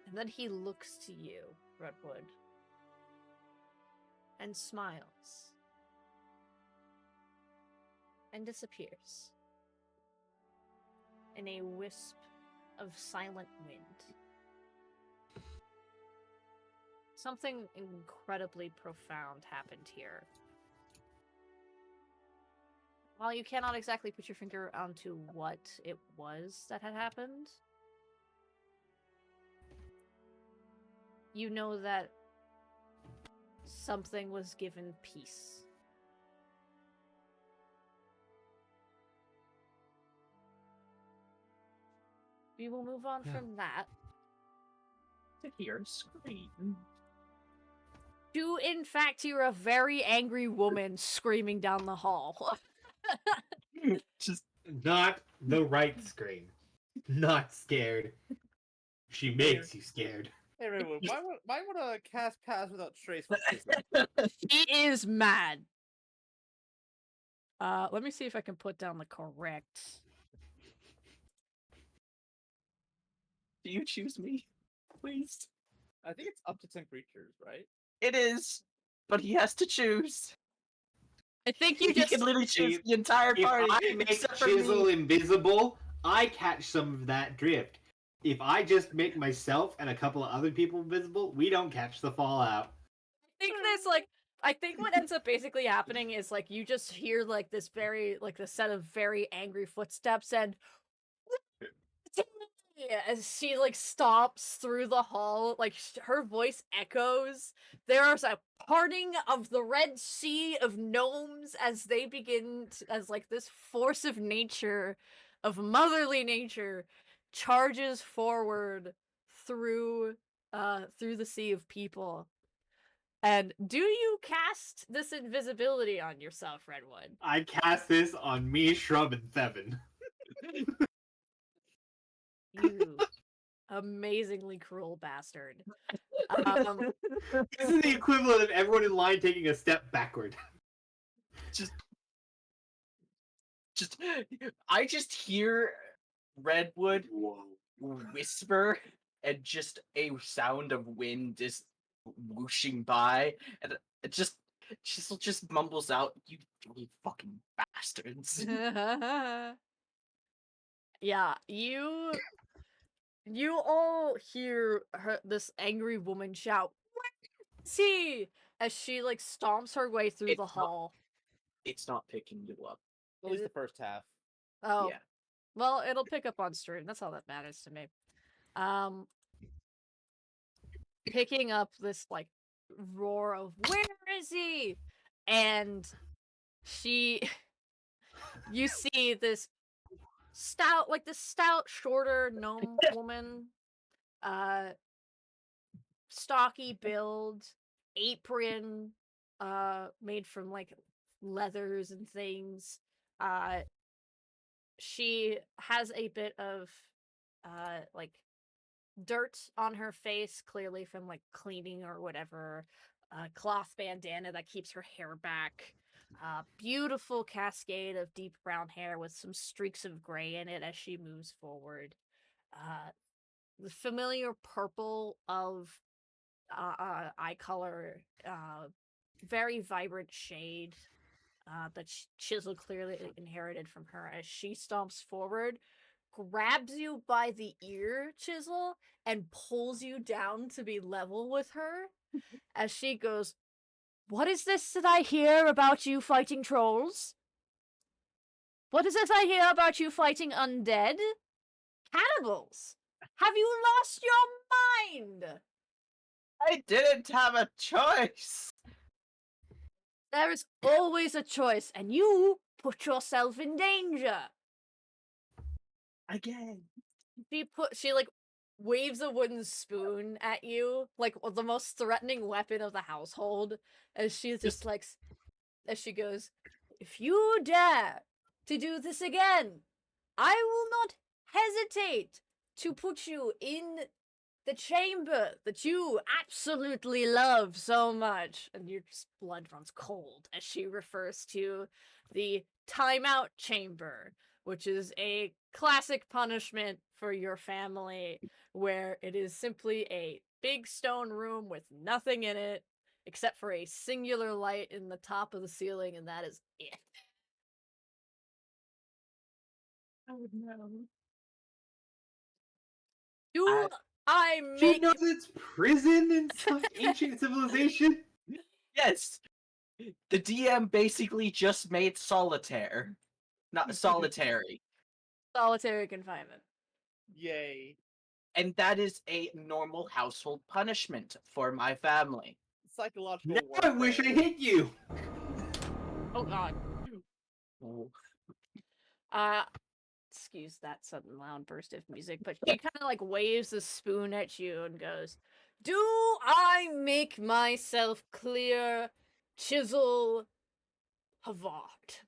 And then he looks to you, Redwood, and smiles, and disappears in a wisp of silent wind. Something incredibly profound happened here. While you cannot exactly put your finger onto what it was that had happened, you know that something was given peace. We will move on from that To hear a scream. to, in fact, you're a very angry woman screaming down the hall. Just Not the right scream. Not scared. She makes you scared. Hey, Redwood, why would a cast pass without trace? He is mad. Let me see if I can put down the correct. do you choose me? Please. I think it's up to 10 creatures, right? It is, but he has to choose. I think you He just can literally choose the entire If party. I make except for Chisel me. invisible, I catch some of that drift. If I just make myself and a couple of other people invisible, we don't catch the fallout. I think what ends up basically happening is like you just hear like this set of very angry footsteps and as she like stomps through the hall, like her voice echoes. There's a parting of the Red Sea of gnomes as they begin as like this force of nature, of motherly nature, charges forward through the sea of people. And do you cast this invisibility on yourself, Redwood? I cast this on me, Shrub, and Thevin. You amazingly cruel bastard. This is the equivalent of everyone in line taking a step backward. I just hear Redwood whisper and just a sound of wind just whooshing by, and it just mumbles out, "You fucking bastards." Yeah, you all hear this angry woman shout, "Where is he?" as she like stomps her way through the It's not- hall. It's not picking you up. At least Is the first half. Oh, Yeah. well, it'll pick up on stream. That's all that matters to me. Picking up this like roar of "Where is he?" and you see this stout, shorter gnome woman, stocky build, apron, made from like leathers and things. She has a bit of like dirt on her face, clearly from like cleaning or whatever. Cloth bandana that keeps her hair back. Beautiful cascade of deep brown hair with some streaks of gray in it as she moves forward. the familiar purple of eye color, very vibrant shade that Chisel clearly inherited from her as she stomps forward, grabs you by the ear, Chisel, and pulls you down to be level with her as she goes, "What is this that I hear about you fighting trolls? What is this I hear about you fighting undead? Cannibals! Have you lost your mind?" I didn't have a choice. There is always a choice, and you put yourself in danger. Again. She like waves a wooden spoon at you, like the most threatening weapon of the household, as she's just like, as she goes, "If you dare to do this again, I will not hesitate to put you in the chamber that you absolutely love so much." And your blood runs cold as she refers to the timeout chamber, which is a classic punishment for your family, where it is simply a big stone room with nothing in it except for a singular light in the top of the ceiling, and that is it. Oh no. Do I Do you make know that's prison in some ancient civilization? Yes. The DM basically just made solitaire. Not solitary. solitary confinement? Yay. And that is a normal household punishment for my family. Psychological Now I warfare. wish I hit you. Oh god. Oh. Excuse that sudden loud burst of music, but she kind of like waves a spoon at you and goes, "Do I make myself clear, Chisel Havard?"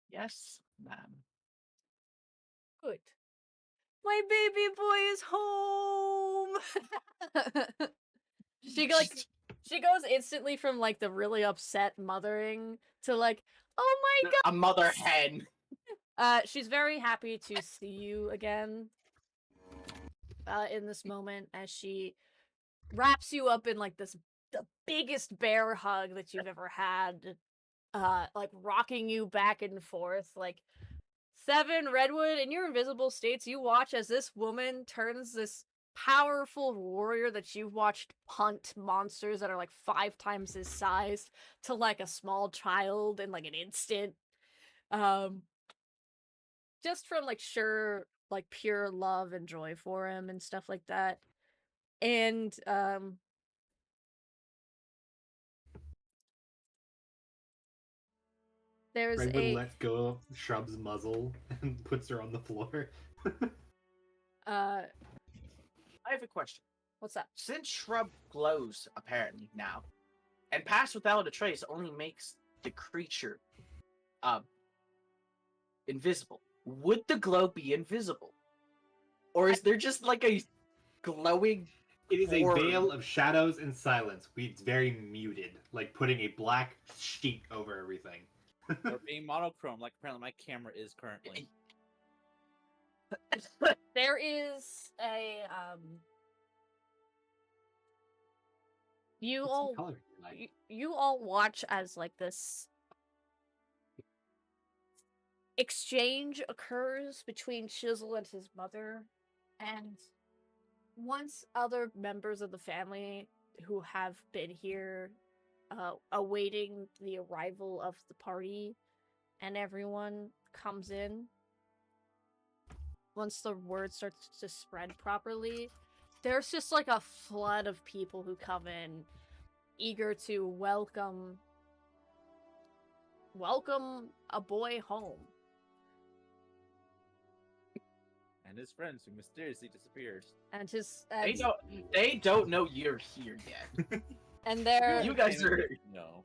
Yes, ma'am. Good. My baby boy is home. She goes instantly from like the really upset mothering to like, "Oh my god." A mother hen. She's very happy to see you again. In this moment, as she wraps you up in like the biggest bear hug that you've ever had, like rocking you back and forth. Like, Seven, Redwood, in your invisible states, you watch as this woman turns this powerful warrior that you've watched punt monsters that are like 5 times his size to like a small child in like an instant. Just from like pure love and joy for him and stuff like that. And there's Redwood lets go of Shrub's muzzle and puts her on the floor. I have a question. what's up? Since Shrub glows, apparently, now, and Pass Without a Trace only makes the creature invisible, would the glow be invisible? Or is there just like a glowing... It is a Or- veil of shadows and silence. It's very muted, like putting a black sheet over everything. Or being monochrome, like apparently my camera is currently. There is a you Put some all color in your life. you all watch as like this exchange occurs between Chisel and his mother, and once other members of the family who have been here awaiting the arrival of the party and everyone comes in, once the word starts to spread properly, there's just like a flood of people who come in eager to welcome a boy home. And his friends who mysteriously disappeared. And his They don't know you're here yet. and they're You guys are... No.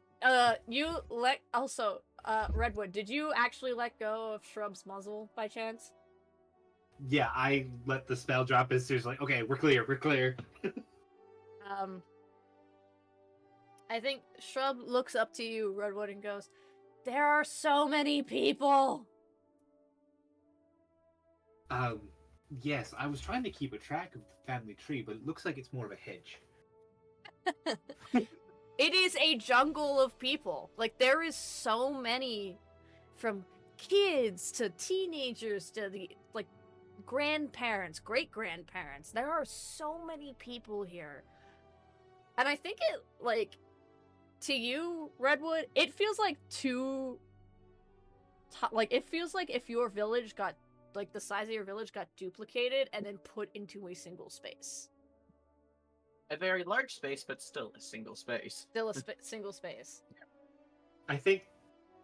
you let also Redwood, did you actually let go of Shrub's muzzle by chance? Yeah, I let the spell drop as soon as like, okay, we're clear, we're clear. I think Shrub looks up to you, Redwood, and goes, "There are so many people." Yes, I was trying to keep a track of the family tree, but it looks like it's more of a hedge. It is a jungle of people. Like, there is so many, from kids to teenagers to the, like, grandparents, great-grandparents. There are so many people here. And I think it, like, to you, Redwood, it feels like it feels like if your village got, like, the size of your village got duplicated and then put into a single space. A very large space, but still a single space. Still a single space. I think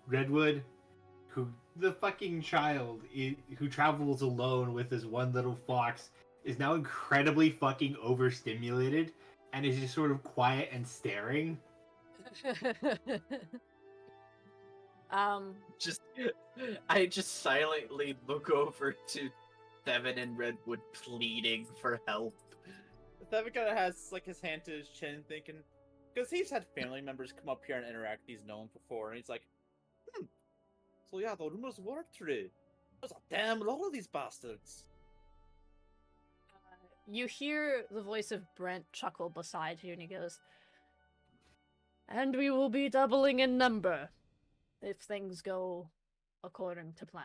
Redwood, the fucking child who travels alone with his one little fox, is now incredibly fucking overstimulated and is just sort of quiet and staring. I just silently look over to Devin and Redwood pleading for help. Devin kind of has like his hand to his chin, thinking, because he's had family members come up here and interact with these gnomes before, and he's like, so yeah, the rumors were true. There's a damn lot of these bastards. You hear the voice of Brent chuckle beside you, and he goes, and we will be doubling in number if things go according to plan.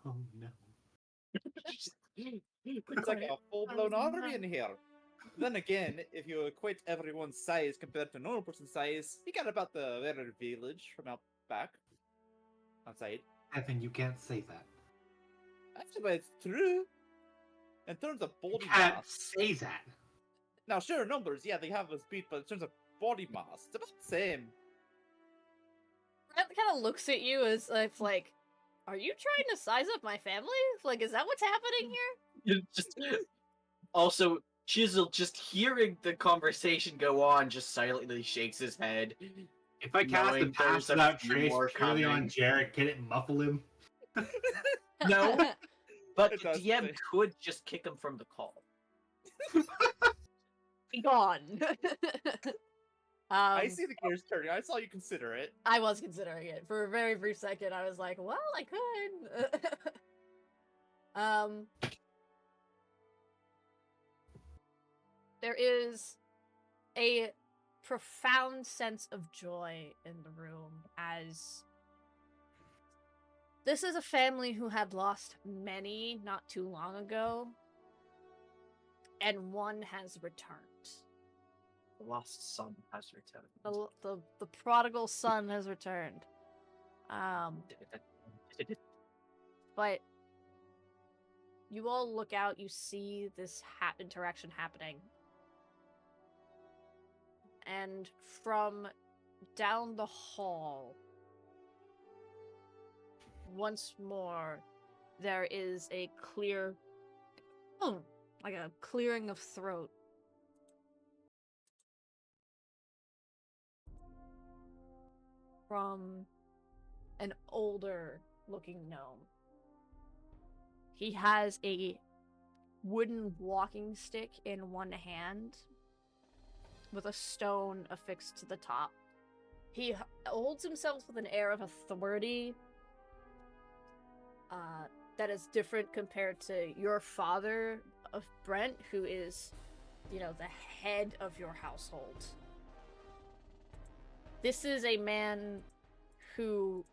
Oh no. It's like a full-blown army in here. Then again, if you equate everyone's size compared to normal person's size, you got about the very village from out back. Outside. Evan, you can't say that. Actually, it's true. In terms of You body can't mass. say that. Now, sure, numbers, yeah, they have us beat, but in terms of body mass, it's about the same. Brent kind of looks at you as if, like, are you trying to size up my family? Like, is that what's happening here? Just also, Chisel, just hearing the conversation go on, just silently shakes his head. If I cast a Knowing pass there's a without few trace more purely on coming. Jarek, can it muffle him? No, but It the does DM say. could just kick him from the call. Be gone. I see the gears turning. I saw you consider it. I was considering it. For a very brief second, I was like, well, I could. There is a profound sense of joy in the room as this is a family who had lost many not too long ago, and one has returned. The lost son has returned. The prodigal son has returned. But you all look out, you see this interaction happening. And from down the hall, once more, there is a clear, like a clearing of throat. From an older looking gnome. He has a wooden walking stick in one hand with a stone affixed to the top. He holds himself with an air of authority that is different compared to your father of Brent, who is, you know, the head of your household. This is a man who,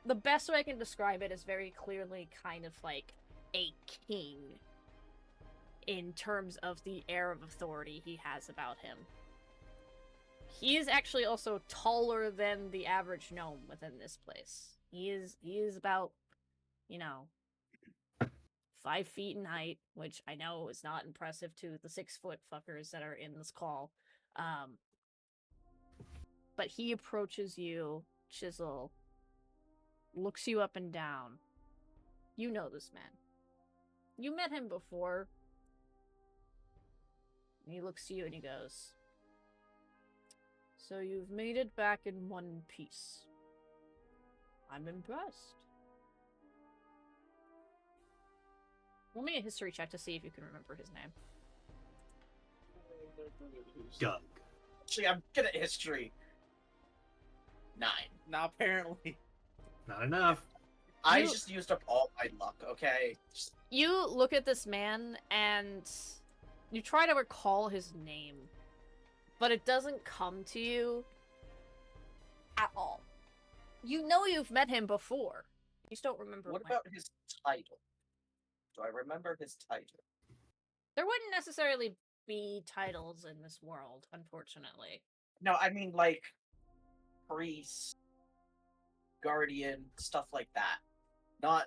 the best way I can describe it is very clearly kind of like a king in terms of the air of authority he has about him. He is actually also taller than the average gnome within this place. He is about, you know, 5 feet in height, which I know is not impressive to the 6-foot fuckers that are in this call. But he approaches you, Chisel, looks you up and down. You know this man. You met him before. And he looks to you and he goes, so you've made it back in one piece. I'm impressed. Roll me a history check to see if you can remember his name. Doug. Actually, I'm good at history. 9. Now, apparently. Not enough. I You- just used up all my luck, okay? Just, You look at this man and you try to recall his name, but it doesn't come to you at all. You know you've met him before. You just don't remember what when. about his title? Do I remember his title? There wouldn't necessarily be titles in this world, unfortunately. No, I mean, like, priest, guardian, stuff like that. Not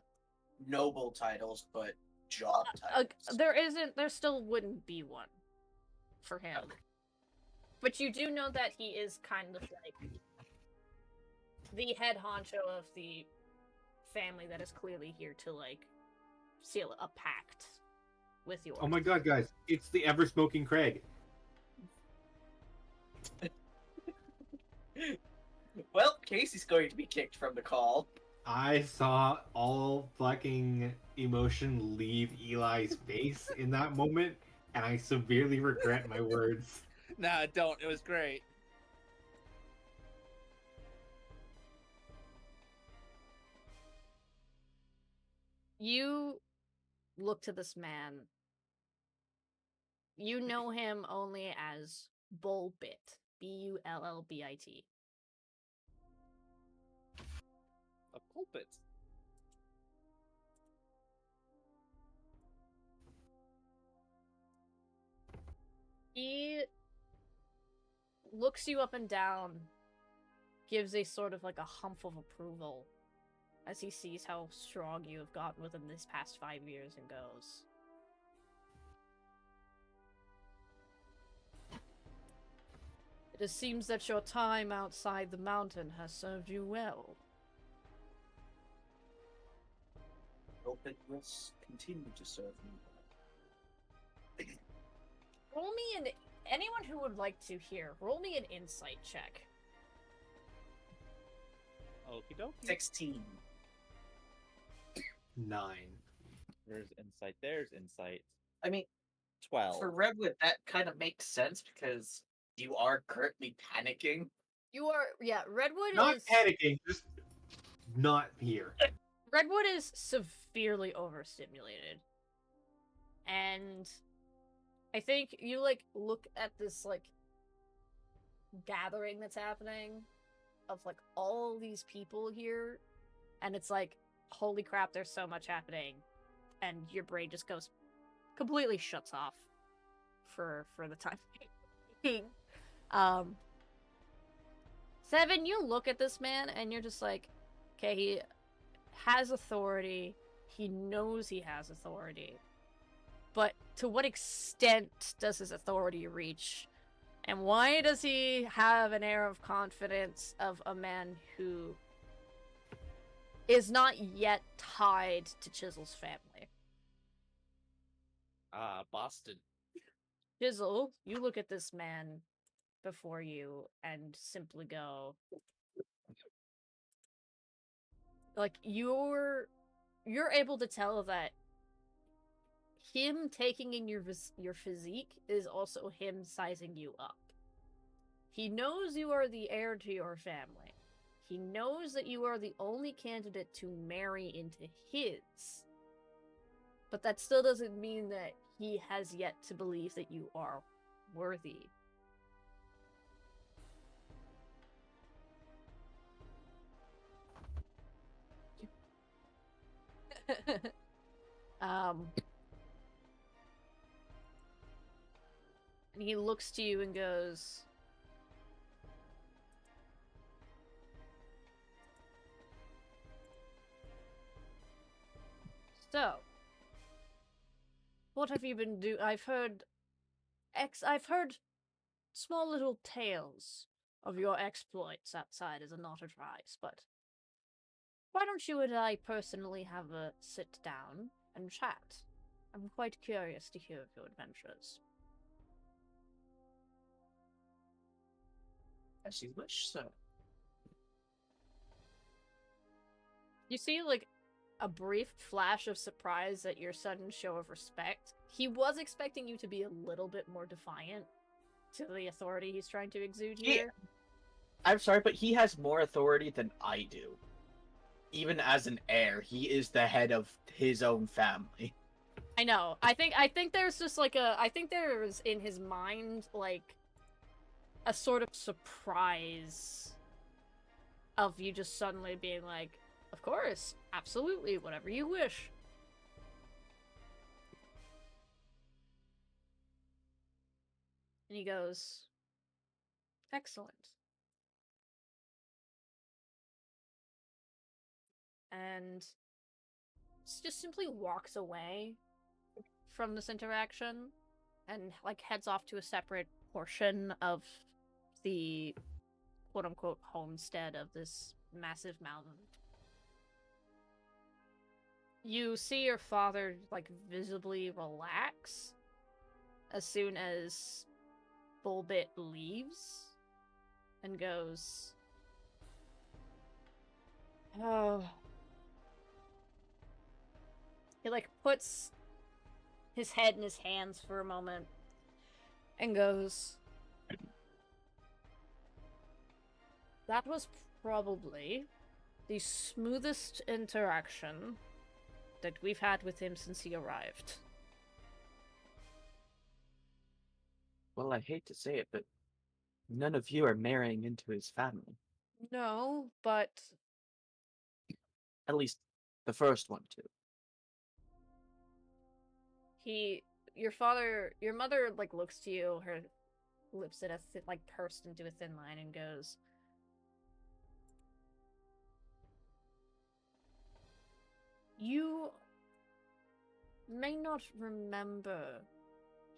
noble titles, but job titles. There still wouldn't be one for him. Okay. But you do know that he is kind of like the head honcho of the family that is clearly here to like seal a pact with yours. Oh my god, guys! It's the ever-smoking Craig. Well, Casey's going to be kicked from the call. I saw all fucking emotion leave Eli's face in that moment, and I severely regret my words. Nah, don't. It was great. You look to this man. You know him only as Bullbit. Bullbit. A pulpit. He looks you up and down, gives a sort of like a humph of approval as he sees how strong you have gotten within this past 5 years and goes, "It seems that your time outside the mountain has served you well." Hope it will continue to serve me. Roll me an... Anyone who would like to hear, roll me an insight check. Okie dokie. 16. 9. There's insight. There's insight. I mean, 12. for Redwood, that kind of makes sense because you are currently panicking. You are... Yeah, Redwood Not is... panicking, just not here. Redwood is severely overstimulated. And I think you, like, look at this, like, gathering that's happening of, like, all these people here, and it's like, holy crap, there's so much happening. And your brain just goes, completely shuts off for the time being. Seven, you look at this man, and you're just like, okay, he has authority. He knows he has authority. But to what extent does his authority reach? And why does he have an air of confidence of a man who is not yet tied to Chisel's family? Boston. Chisel, you look at this man before you and simply go, like, you're able to tell that him taking in your physique is also him sizing you up. He knows you are the heir to your family. He knows that you are the only candidate to marry into his. But that still doesn't mean that he has yet to believe that you are worthy. And he looks to you and goes, "So, what have you been doing? I've heard small little tales of your exploits outside as a Knotted Rise, but why don't you and I personally have a sit down and chat? I'm quite curious to hear of your adventures." As you wish, sir. You see, like, a brief flash of surprise at your sudden show of respect. He was expecting you to be a little bit more defiant to the authority he's trying to exude here. I'm sorry, but he has more authority than I do. even as an heir, he is the head of his own family. I know. I think there's just like I think there's in his mind like a sort of surprise of you just suddenly being like, of course, absolutely, whatever you wish. And he goes, excellent. And just simply walks away from this interaction and like heads off to a separate portion of the quote-unquote homestead of this massive mountain. You see your father like visibly relax as soon as Bullbit leaves and goes, oh. He like puts his head in his hands for a moment and goes, that was probably the smoothest interaction that we've had with him since he arrived. Well, I hate to say it, but none of you are marrying into his family. No, but At least the first one, too. your mother, like, looks to you, her lips in a like, pursed into a thin line and goes, you may not remember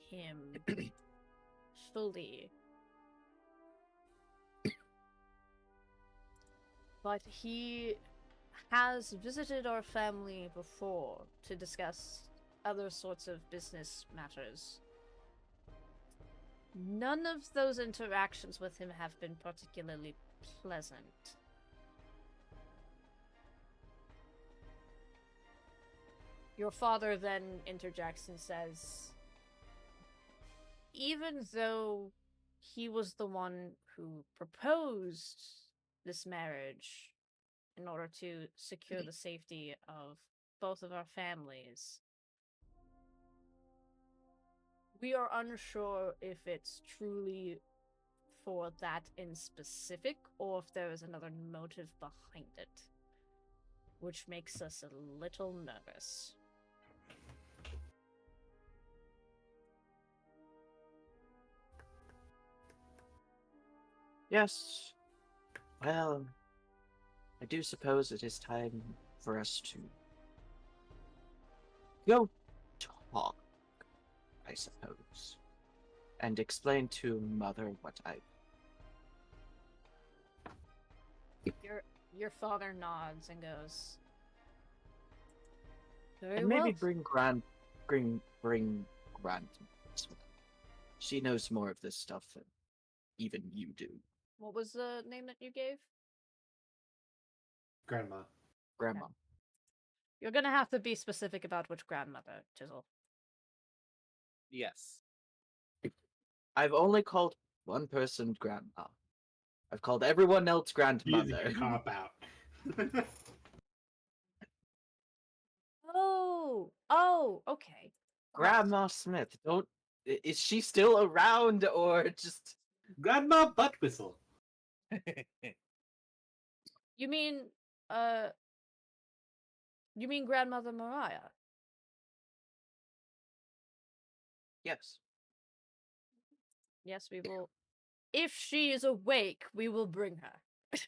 him fully, but he has visited our family before to discuss other sorts of business matters. None of those interactions with him have been particularly pleasant. Your father then interjects and says, even though he was the one who proposed this marriage in order to secure the safety of both of our families, we are unsure if it's truly for that in specific or if there is another motive behind it, which makes us a little nervous. Yes. Well, I do suppose it is time for us to go talk, I suppose, and explain to Mother what I... Your father nods and goes, very And maybe well. bring Grant as well. She knows more of this stuff than even you do. What was the name that you gave? Grandma. Grandma. You're gonna have to be specific about which grandmother, Chisel. Yes. I've only called one person Grandma. I've called everyone else grandmother. Easy cop out. Oh, okay. Grandma Smith. Don't... Is she still around or just... Grandma butt whistle. You mean grandmother Mariah? Yes. Yes, we will. If she is awake, we will bring her.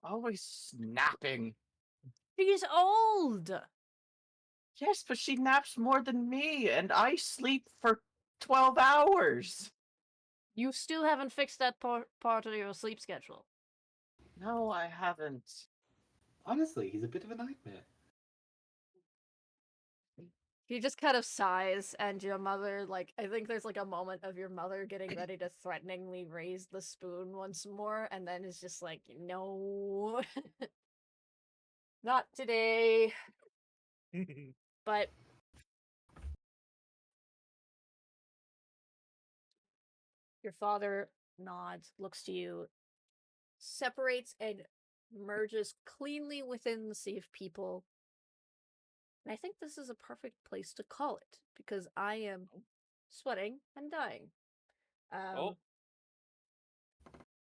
Always snapping. She's old! Yes, but she naps more than me, and I sleep for 12 hours. You still haven't fixed that part of your sleep schedule. No, I haven't. Honestly, he's a bit of a nightmare. He just kind of sighs, and your mother, like, I think there's like a moment of your mother getting ready to threateningly raise the spoon once more, and then is just like, no. Not today. But your father nods, looks to you, separates, and merges cleanly within the sea of people. And I think this is a perfect place to call it, because I am sweating and dying. Oh.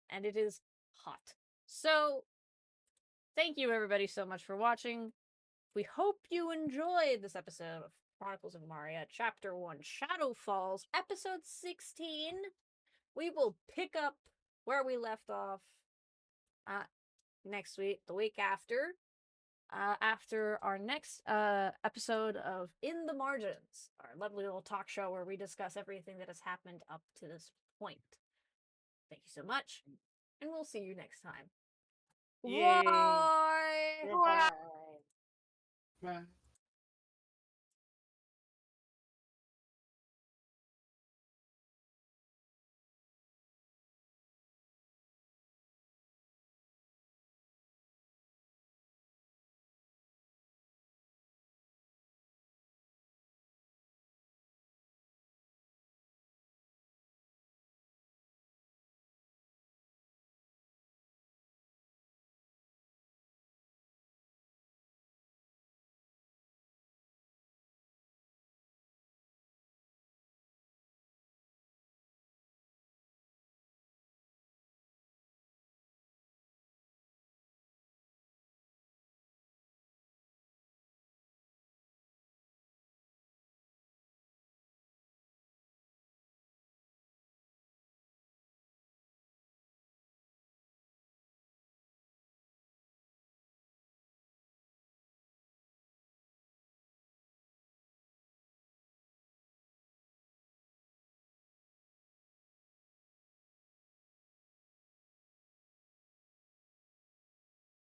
And it is hot. So, thank you everybody so much for watching. We hope you enjoyed this episode of Chronicles of Umaria, Chapter 1, Shadow Falls, Episode 16. We will pick up where we left off next week, the week after our next episode of In the Margins, our lovely little talk show where we discuss everything that has happened up to this point. Thank you so much, and we'll see you next time. Yay. Bye! Bye. Bye.